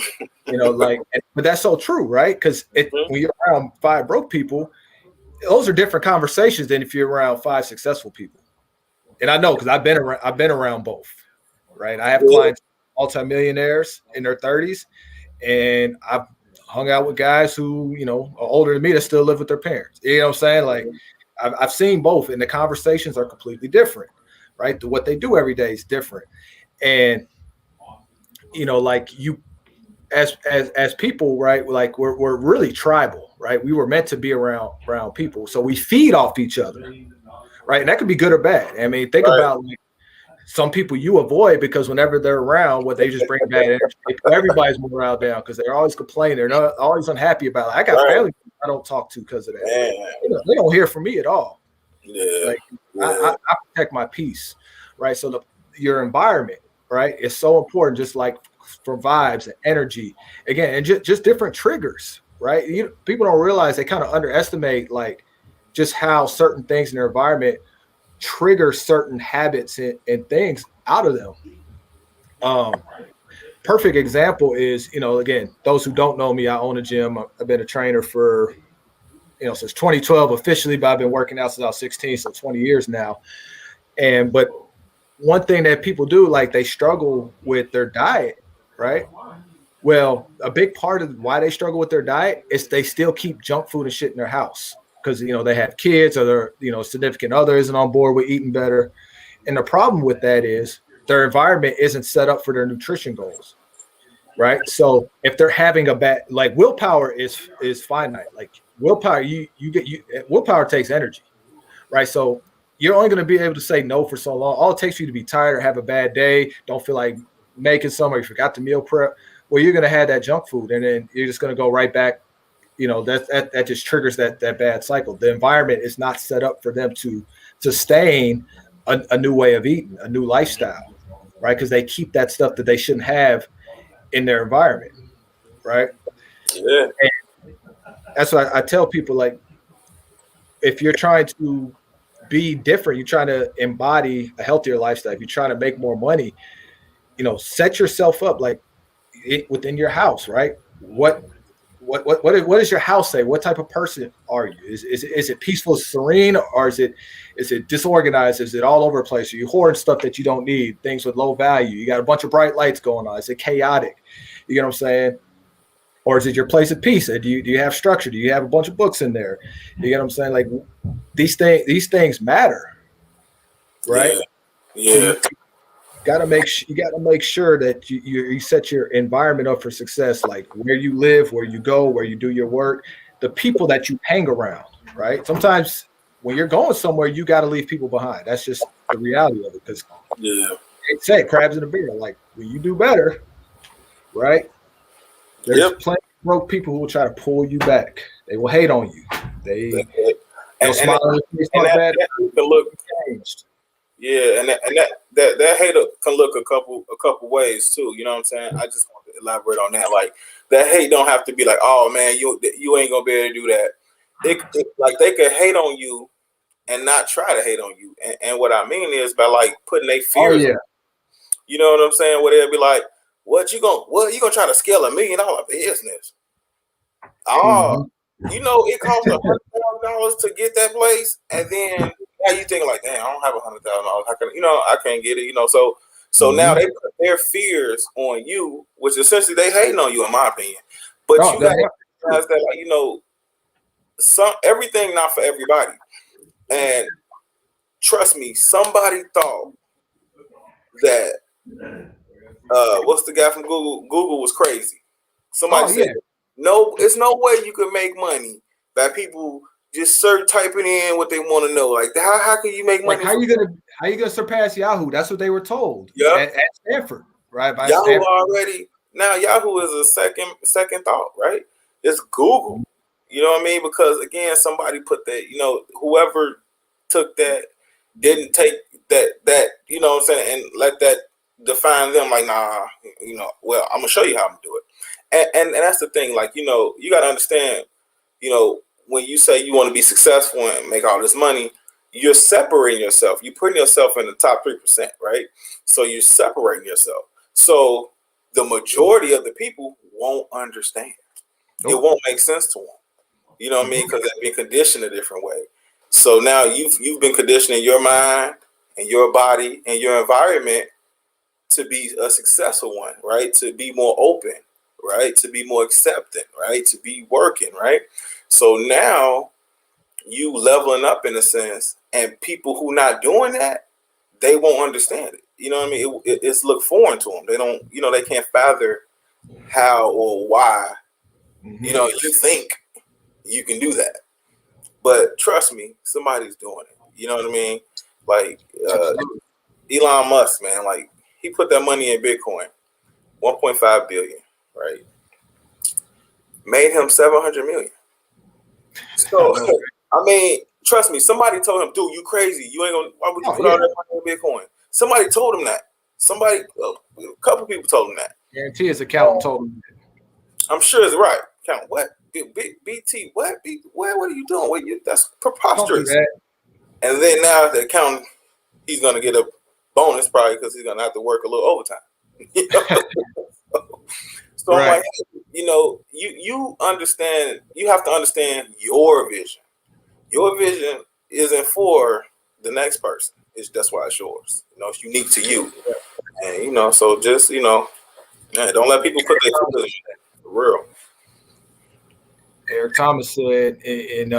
But that's so true, right? Because when you're around 5 broke people, those are different conversations than if you're around 5 successful people. And I know, because I've been around both, right? I have clients, multimillionaires in their 30s, and I've hung out with guys who, are older than me that still live with their parents. You know what I'm saying? Like, I've seen both, and the conversations are completely different, right? What they do every day is different. And, like you, as people, right? Like we're really tribal, right? We were meant to be around people. So we feed off each other, right? And that could be good or bad. I mean, think about like some people you avoid because whenever they're around, they just bring bad energy. Everybody's morale down because they're always complaining. They're not always unhappy about it. I got family I don't talk to because of that. They don't hear from me at all. Yeah. I protect my peace, right? So your environment, right, is so important. Just like for vibes and energy, again, and just different triggers, right? People don't realize, they kind of underestimate like just how certain things in their environment trigger certain habits and things out of them. perfect example is, again, those who don't know me, I own a gym. I've been a trainer for, since 2012 officially, but I've been working out since I was 16, so 20 years now. But one thing that people do, like they struggle with their diet, right? Well, a big part of why they struggle with their diet is they still keep junk food and shit in their house because, they have kids or their, significant other isn't on board with eating better. And the problem with that is their environment isn't set up for their nutrition goals, right? So if they're having a bad, like willpower is finite. Like willpower, willpower takes energy, right? So you're only going to be able to say no for so long. All it takes for you to be tired or have a bad day, don't feel like making some, or you forgot to meal prep. Well, you're going to have that junk food, and then you're just going to go right back. That just triggers that bad cycle. The environment is not set up for them to sustain a new way of eating, a new lifestyle, right? Because they keep that stuff that they shouldn't have in their environment, right? Yeah. And that's why I tell people, like, if you're trying to be different, you're trying to embody a healthier lifestyle, if you're trying to make more money, set yourself up like within your house, right? What does your house say? What type of person are you? Is it peaceful, serene, or is it disorganized? Is it all over the place? Are you hoarding stuff that you don't need? Things with low value. You got a bunch of bright lights going on. Is it chaotic? You know what I'm saying? Or is it your place of peace? Do you have structure? Do you have a bunch of books in there? You get what I'm saying? Like these things matter, right? Yeah. You gotta make sure that you set your environment up for success, like where you live, where you go, where you do your work, the people that you hang around, right? Sometimes when you're going somewhere, you got to leave people behind. That's just the reality of it. Because they say crabs in a barrel. Like when you do better, right? There's plenty of broke people who will try to pull you back. They will hate on you. They'll smile on your face bad. Changed. Yeah, and that hate can look a couple ways too. You know what I'm saying? I just want to elaborate on that. Like that hate don't have to be like, oh man, you ain't gonna be able to do that. Like they could hate on you and not try to hate on you. And what I mean is by like putting their fears. Oh, yeah. You know what I'm saying? Where they'll be like, what you gonna try to scale $1 million business? Oh, it costs $100,000 to get that place, and then now you think like, damn, I don't have $100,000. How can I can't get it? So now they put their fears on you, which essentially they hating on you, in my opinion. But you got to realize that, everything not for everybody. And trust me, somebody thought that what's the guy from Google? Google was crazy. Somebody said, no, it's no way you can make money by people just typing in what they want to know. Like how can you make money? Like, how you gonna surpass Yahoo? That's what they were told. Yeah, at Stanford, right? By Yahoo Stanford. already. Now Yahoo is a second thought, right? It's Google. You know what I mean? Because again, somebody put that. Whoever took that didn't take that. You know what I'm saying? And let that define them. Like, nah. Well, I'm gonna show you how I'm gonna do it. And that's the thing. Like, you got to understand. When you say you want to be successful and make all this money, you're separating yourself. You're putting yourself in the top 3%, right? So you're separating yourself. So the majority of the people won't understand. Nope. It won't make sense to them. You know what I mean? Because they've been conditioned a different way. So now you've been conditioning your mind and your body and your environment to be a successful one, right? To be more open, right? To be more accepting, right? To be working, right? So now you leveling up in a sense, and people who not doing that, they won't understand it. You know what I mean? It's look foreign to them. They don't, they can't fathom how or why, you think you can do that. But trust me, somebody's doing it. You know what I mean? Like Elon Musk, man, like he put that money in Bitcoin, 1.5 billion, right? Made him 700 million. So, I mean, trust me, somebody told him, dude, you crazy. You ain't gonna, why would you put all that money in Bitcoin? Somebody told him that. A couple people told him that. Guarantee his accountant told him that. I'm sure it's right. Accountant, what? BT, what? What are you doing? That's preposterous. And then now the accountant, he's gonna get a bonus probably because he's gonna have to work a little overtime. So I'm like, you know, you understand. You have to understand your vision. Your vision isn't for the next person. That's why it's yours. You know, it's unique to you. And you know, so just don't let people put their foot in it. For real. Eric Thomas said, and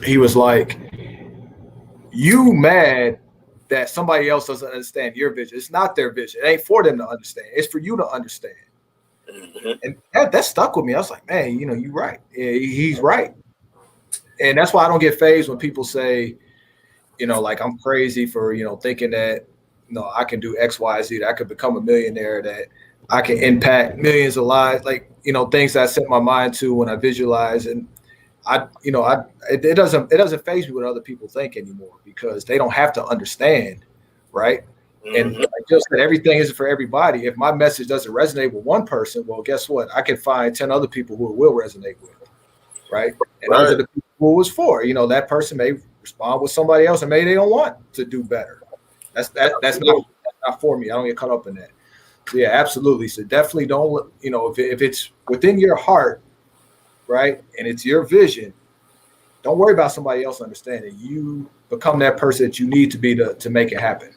he was like, "You mad that somebody else doesn't understand your vision? It's not their vision. It ain't for them to understand. It's for you to understand." Mm-hmm. And that stuck with me. I was like, "Man, you know, you're right. Yeah, he's right." And that's why I don't get fazed when people say, you know, like I'm crazy for, you know, thinking that, you know, I can do X, Y, Z, that I could become a millionaire, that I can impact millions of lives, like, you know, things that I set my mind to when I visualize. And it doesn't faze me what other people think anymore, because they don't have to understand, right? Mm-hmm. And like just that everything isn't for everybody. If my message doesn't resonate with one person, well, guess what? I can find 10 other people who it will resonate with, right? And those are the people who it was for. You know, that person may respond with somebody else, and maybe they don't want to do better. That's not for me. I don't get caught up in that. So yeah, absolutely. So definitely don't, you know, if it's within your heart, right, and it's your vision, don't worry about somebody else understanding. You become that person that you need to be to make it happen.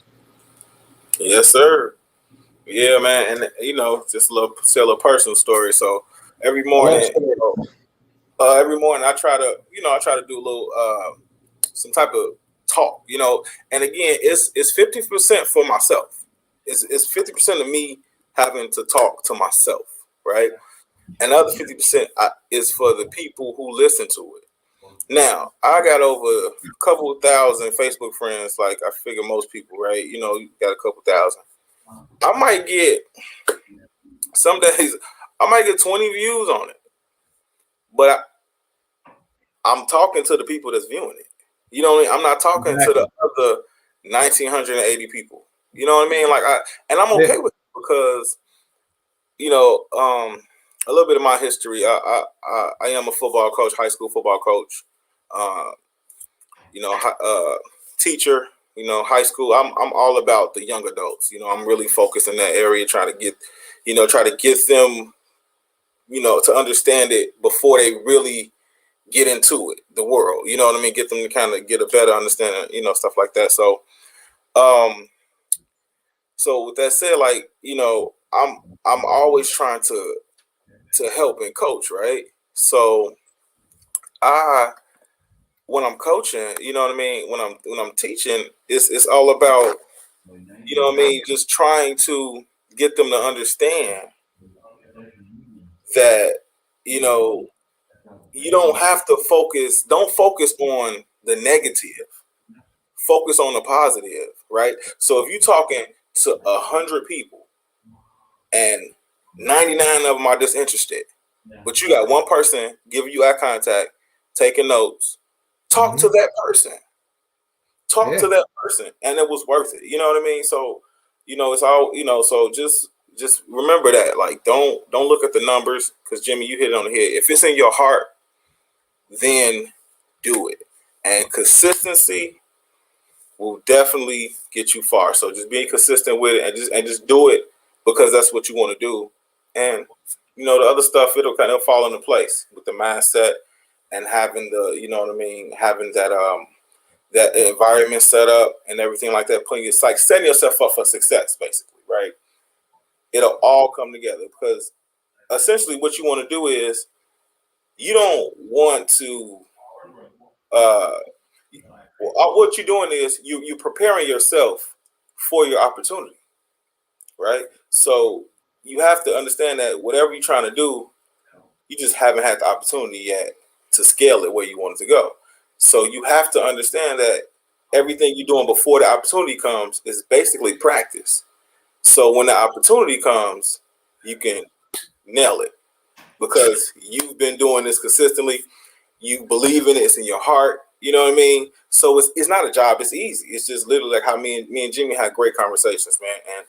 Yes, sir. Yeah, man. And you know, just tell a personal story. So every morning I try to do a little some type of talk, you know. And again, it's 50% for myself. It's 50% of me having to talk to myself, right? And the other 50% is for the people who listen to it. Now, I got over a couple of thousand Facebook friends, like I figure most people, right? You know, you got a couple thousand. I might get, some days, I might get 20 views on it. But I'm talking to the people that's viewing it. You know what I mean? I'm not talking to the other 1,980 people. You know what I mean? Like I'm okay with it, because, you know, a little bit of my history. I am a football coach, high school football coach. You know, teacher. You know, high school. I'm all about the young adults. You know, I'm really focused in that area, trying to get them, you know, to understand it before they really get into it, the world. You know what I mean? Get them to kind of get a better understanding. You know, stuff like that. So, so with that said, like, you know, I'm always trying to help and coach, right? So when I'm coaching, you know what I mean, when I'm teaching, it's all about, you know what I mean, just trying to get them to understand that, you know, you don't have to don't focus on the negative, focus on the positive, right? So if you're talking to 100 people and 99 of them are disinterested, but you got one person giving you eye contact, taking notes, talk to that person. Talk to that person, and it was worth it. You know what I mean? So, you know, it's all, you know, so just remember that. Like, don't look at the numbers, because Jimmy, you hit it on the head. If it's in your heart, then do it. And consistency will definitely get you far. So just being consistent with it, and just do it because that's what you want to do. And, you know, the other stuff, it'll kind of fall into place with the mindset and having the, you know what I mean, having that that environment set up and everything like that, it's like setting yourself up for success, basically, right? It'll all come together, because essentially what you want to do is, you don't want to what you're doing is you preparing yourself for your opportunity, right? So you have to understand that whatever you're trying to do, you just haven't had the opportunity yet to scale it where you want it to go. So you have to understand that everything you're doing before the opportunity comes is basically practice. So when the opportunity comes, you can nail it, because you've been doing this consistently. You believe in it. It's in your heart. You know what I mean? So it's not a job. It's easy. It's just literally like how me and Jimmy had great conversations, man. And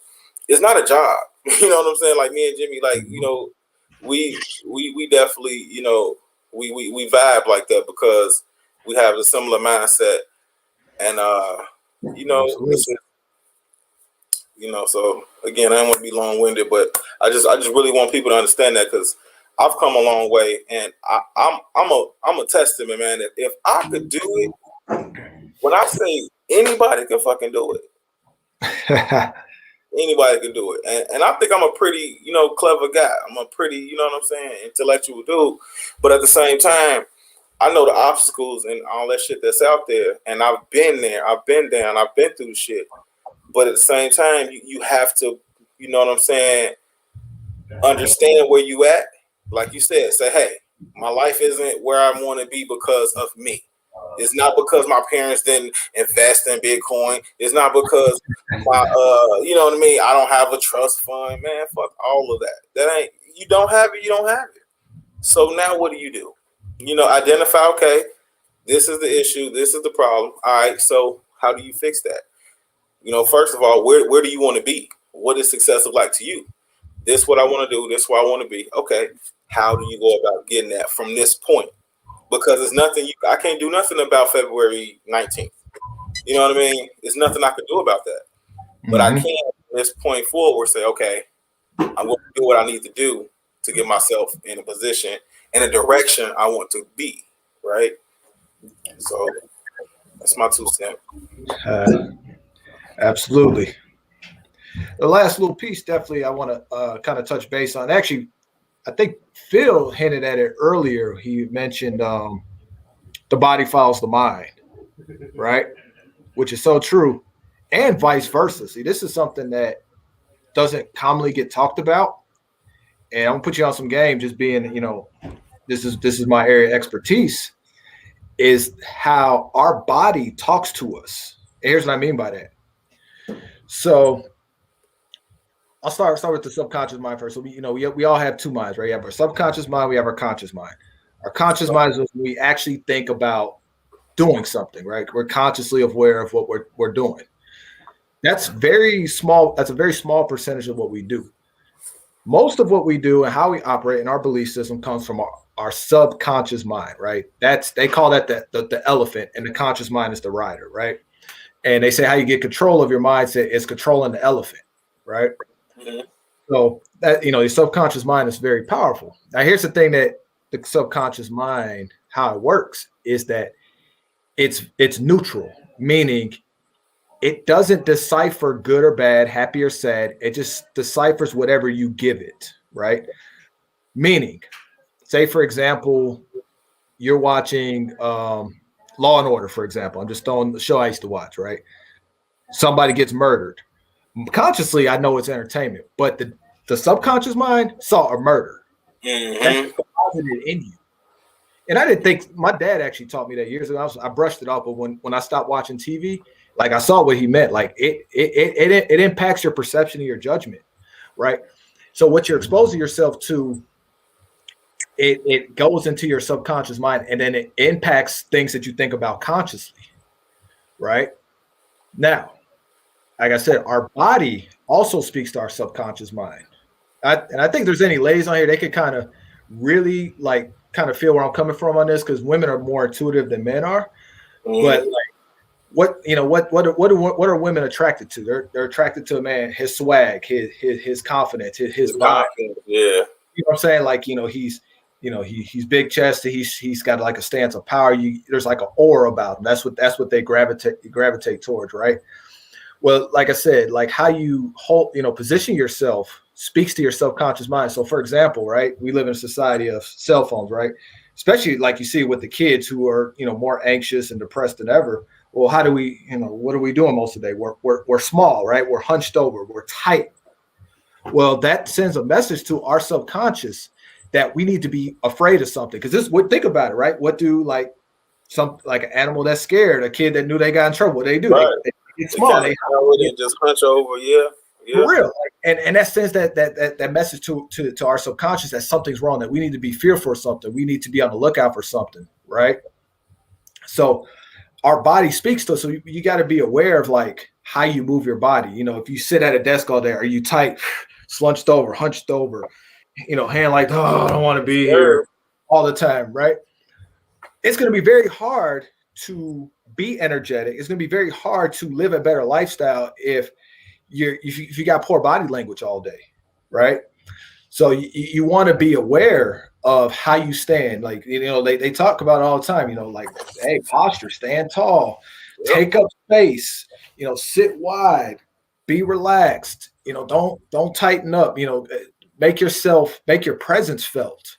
it's not a job. You know what I'm saying? Like, me and Jimmy, like, you know, we definitely, you know, we vibe like that, because we have a similar mindset. And you know, So again, I don't want to be long winded, but I just really want people to understand that, because I've come a long way, and I'm a testament, man. If I could do it, when I say anybody can fucking do it, anybody can do it, and I think I'm a pretty clever guy. I'm a pretty what I'm saying, intellectual dude, but at the same time, I know the obstacles and all that shit that's out there, and I've been there, I've been down, I've been through shit. But at the same time, you have to, what I'm saying, understand where you at. Like you said, say, hey, my life isn't where I want to be because of me. It's not because my parents didn't invest in Bitcoin. It's not because my, you know what I mean, I don't have a trust fund. Man, fuck all of that. That ain't, you don't have it, you don't have it. So now what do? Identify, okay, this is the issue, this is the problem. All right, so how do you fix that? First of all, where do you want to be? What is success look like to you? This is what I want to do. This is where I want to be. Okay, how do you go about getting that from this point? Because it's nothing I can't do nothing about February 19th. You know what I mean? There's nothing I can do about that. But I can, from this point forward, say, okay, I'm going to do what I need to do to get myself in a position, in a direction I want to be, right? So that's my 2 cents. Absolutely. The last little piece, definitely, I want to kind of touch base on. Actually, I think Phil hinted at it earlier. He mentioned the body follows the mind, right? Which is so true, and vice versa. See, this is something that doesn't commonly get talked about, and I'm gonna put you on some game. Just being, this is my area of expertise, is how our body talks to us. And here's what I mean by that. So I'll start with the subconscious mind first. So we all have 2 minds, right? We have our subconscious mind, we have our conscious mind. Our conscious mind is when we actually think about doing something, right? We're consciously aware of what we're doing. That's very small. That's a very small percentage of what we do. Most of what we do and how we operate in our belief system comes from our subconscious mind, right? They call that the elephant, and the conscious mind is the rider, right? And they say how you get control of your mindset is controlling the elephant, right? Mm-hmm. So that, the subconscious mind is very powerful. Now, here's the thing that the subconscious mind, how it works, is that it's neutral, meaning it doesn't decipher good or bad, happy or sad. It just deciphers whatever you give it, right? Meaning, say, for example, you're watching Law and Order, for example. I'm just throwing the show I used to watch, right? Somebody gets murdered. Consciously, I know it's entertainment, but the subconscious mind saw a murder. Mm-hmm. That's deposited in you. And I didn't think, my dad actually taught me that years ago. I brushed it off, but when I stopped watching TV, like, I saw what he meant. Like, it impacts your perception and your judgment, right? So what you're exposing yourself to, it goes into your subconscious mind, and then it impacts things that you think about consciously, right? Now, like I said, our body also speaks to our subconscious mind. And I think there's any ladies on here, they could kind of really kind of feel where I'm coming from on this, because women are more intuitive than men are. Mm-hmm. But what are women attracted to? They're attracted to a man, his swag, his confidence, his vibe. Yeah. You know what I'm saying? Like, he's big chested, he's got like a stance of power. There's like an aura about him. That's what they gravitate towards, right? Well, like I said, like how you position yourself speaks to your subconscious mind. So, for example, right, we live in a society of cell phones, right? Especially like you see with the kids who are, more anxious and depressed than ever. Well, how do we, what are we doing most of the day? We're small, right? We're hunched over, we're tight. Well, that sends a message to our subconscious that we need to be afraid of something. Because think about it, right? What do like an animal that's scared, a kid that knew they got in trouble, what do they do? Right. They get small. They just hunch over, yeah. For real. And that sends that message to our subconscious that something's wrong, that we need to be fearful of something. We need to be on the lookout for something, right? So our body speaks to us. So you got to be aware of like how you move your body. If you sit at a desk all day, are you tight, slunched over, hunched over, hand like, oh, I don't want to be here all the time, right? It's going to be very hard to be energetic. It's going to be very hard to live a better lifestyle if if you got poor body language all day, right? So you want to be aware of how you stand. Like, they talk about it all the time, like, hey, posture, stand tall, take up space, sit wide, be relaxed, don't tighten up, make your presence felt,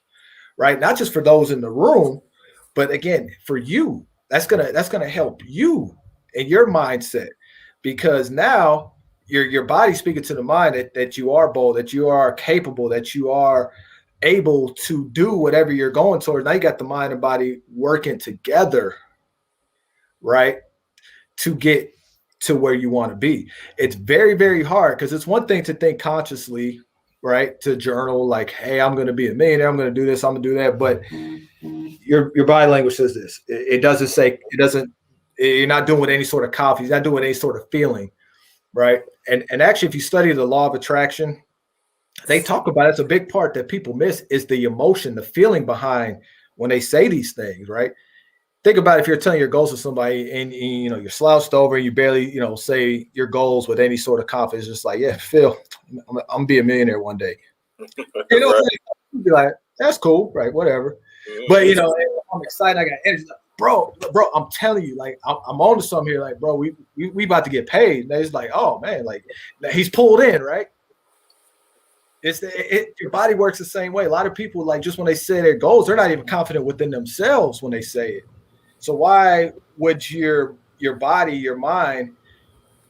right? Not just for those in the room, but again, for you. That's gonna help you and your mindset, because now your body speaking to the mind that you are bold, that you are capable, that you are able to do whatever you're going towards. Now you got the mind and body working together, right, to get to where you want to be. It's very, very hard, because it's one thing to think consciously, right, to journal like, hey, I'm going to be a millionaire, I'm going to do this, I'm going to do that, but your body language says this. It doesn't say, you're not doing with any sort of confidence, you're not doing any sort of feeling, right? And actually, if you study the law of attraction, they talk about it's a big part that people miss is the emotion, the feeling behind when they say these things, right? Think about if you're telling your goals to somebody and you're slouched over and you barely, say your goals with any sort of confidence, just like, yeah, Phil, I'm gonna be a millionaire one day. Right. You'd be like, that's cool, right? Whatever. But I'm excited. I got energy. Bro, I'm telling you, like, I'm on to something here. Like, bro, we about to get paid. And it's like, oh man, like he's pulled in, right? Your body works the same way. A lot of people, like, just when they say their goals, they're not even confident within themselves when they say it. So why would your body, your mind,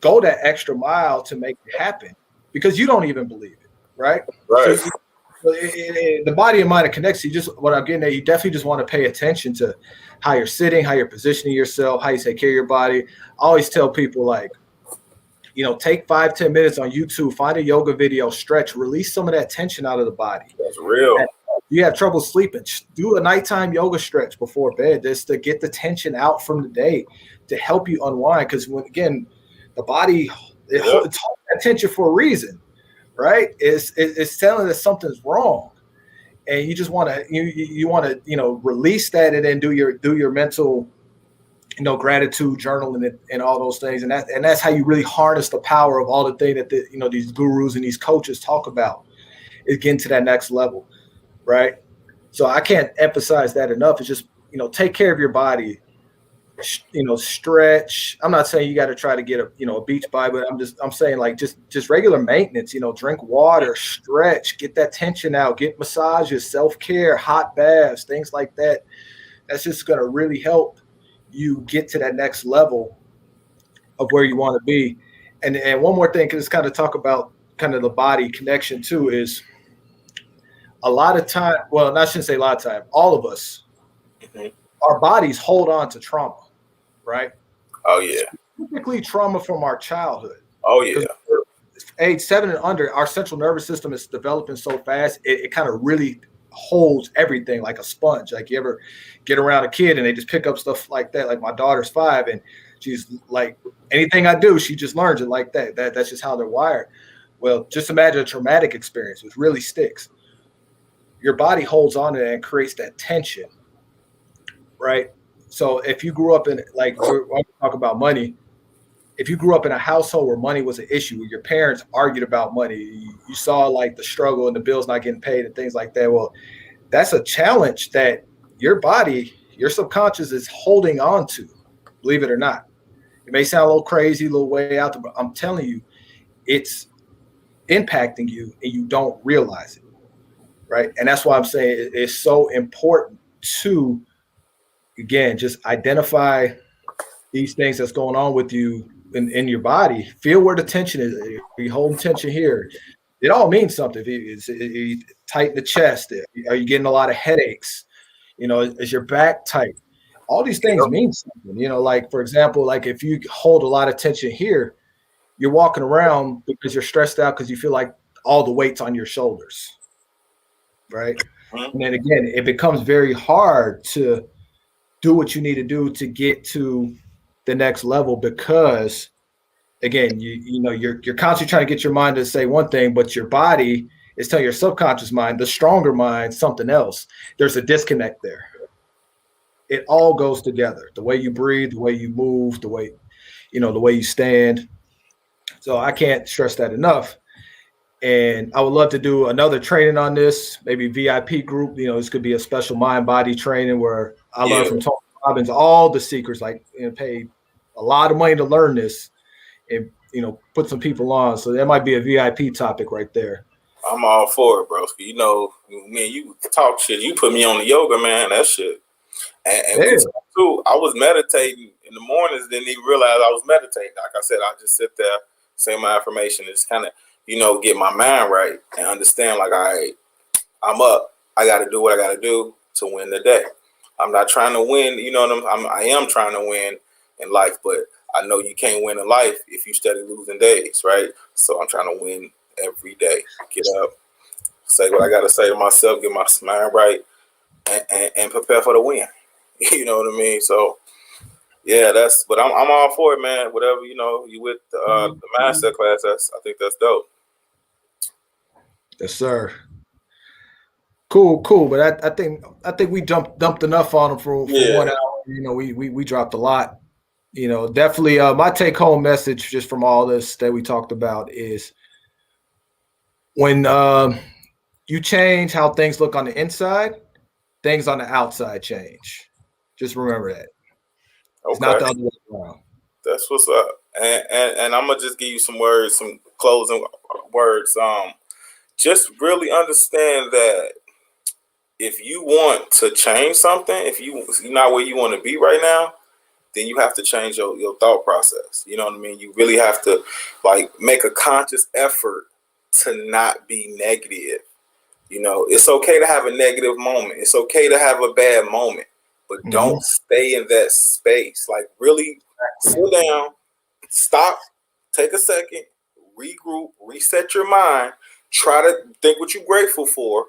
go that extra mile to make it happen? Because you don't even believe it, right? Right. So the body and mind are connected. What I'm getting at, you definitely just want to pay attention to how you're sitting, how you're positioning yourself, how you take care of your body. I always tell people, like, take 5-10 minutes on YouTube, find a yoga video, stretch, release some of that tension out of the body. That's real. You have trouble sleeping, do a nighttime yoga stretch before bed, just to get the tension out from the day, to help you unwind. Because the body, it's holding that tension for a reason, right? It's telling us something's wrong, and you just want to you want to release that, and then do your mental gratitude journaling and all those things, and that's how you really harness the power of all the things that these gurus and these coaches talk about, is getting to that next level. Right. So I can't emphasize that enough. It's just, take care of your body, stretch. I'm not saying you got to try to get a beach body, but I'm saying, like, just regular maintenance, drink water, stretch, get that tension out, get massages, self-care, hot baths, things like that. That's just going to really help you get to that next level of where you want to be. And one more thing, because it's kind of talk about kind of the body connection too, is a lot of time, well, I shouldn't say a lot of time, all of us, our bodies hold on to trauma, right? Oh, yeah. Typically trauma from our childhood. Oh, yeah. Age 7 and under, our central nervous system is developing so fast, it kind of really holds everything like a sponge. Like, you ever get around a kid and they just pick up stuff like that? Like, my daughter's 5 and she's like, anything I do, she just learns it like that. That's just how they're wired. Well, just imagine a traumatic experience, which really sticks. Your body holds on to that and creates that tension, right? So if you grew up in, like, when we talk about money, if you grew up in a household where money was an issue, where your parents argued about money, you saw, like, the struggle and the bills not getting paid and things like that. Well, that's a challenge that your body, your subconscious, is holding on to, believe it or not. It may sound a little crazy, a little way out there, but I'm telling you, it's impacting you and you don't realize it. Right. And that's why I'm saying it's so important to, again, just identify these things that's going on with you in your body. Feel where the tension is. Are you holding tension here? It all means something. If you tighten the chest, are you getting a lot of headaches? Is your back tight? All these things mean something. Like, for example, like, if you hold a lot of tension here, you're walking around because you're stressed out because you feel like all the weight's on your shoulders. Right. And then again, it becomes very hard to do what you need to do to get to the next level, because again, you're constantly trying to get your mind to say one thing, but your body is telling your subconscious mind, the stronger mind, something else. There's a disconnect there. It all goes together. The way you breathe, the way you move, the way you stand. So I can't stress that enough. And I would love to do another training on this, maybe VIP group. This could be a special mind body training where I learn from Tony Robbins all the secrets, like pay a lot of money to learn this and put some people on. So that might be a VIP topic right there. I'm all for it, bro. Man, you talk shit. You put me on the yoga, man. That shit. And too, I was meditating in the mornings, didn't even realize I was meditating. Like I said, I just sit there, say my affirmation, and just kind of, get my mind right and understand, like, all right, I'm up. I got to do what I got to do to win the day. I'm not trying to win, I am trying to win in life, but I know you can't win in life if you steady losing days, right? So I'm trying to win every day. Get up, say what I got to say to myself, get my mind right, and prepare for the win. You know what I mean? So, yeah, but I'm all for it, man. Whatever, you with the master class, I think that's dope. Yes, sir. Cool. But I think we dumped enough on them for 1 hour. We dropped a lot. Definitely my take home message just from all this that we talked about is when you change how things look on the inside, things on the outside change. Just remember that. Okay. It's not the other way around. That's what's up. And I'm gonna just give you some words, some closing words. Just really understand that if you want to change something, if you're not where you want to be right now, then you have to change your thought process. You know what I mean? You really have to make a conscious effort to not be negative. It's okay to have a negative moment. It's okay to have a bad moment, but don't stay in that space. Really sit down, stop, take a second, regroup, reset your mind, try to think what you're grateful for,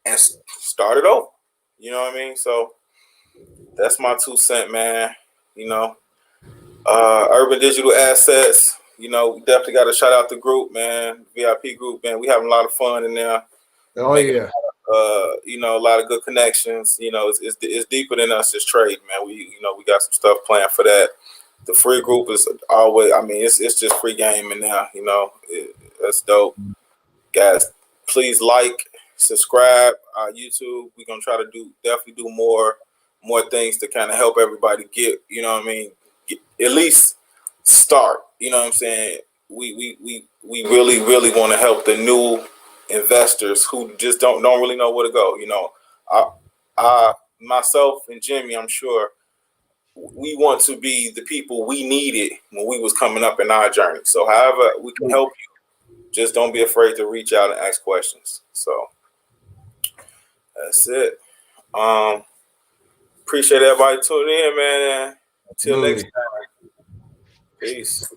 and start it over. You know what I mean? So that's my 2 cents, man. Urban Digital Assets. We definitely got to shout out the group, man. VIP group, man. We having a lot of fun in there. Oh yeah. A lot of good connections. It's deeper than us just trade, man. We got some stuff planned for that. The free group is always. I mean, it's just free game in there. That's dope, guys. Please subscribe, YouTube. We're gonna try to definitely do more things to kind of help everybody get. At least start. You know what I'm saying? We really want to help the new investors who just don't really know where to go. I myself and Jimmy, I'm sure we want to be the people we needed when we was coming up in our journey. So however we can help you, just don't be afraid to reach out and ask questions. So that's it. Appreciate everybody tuning in, man. Until next time. Peace.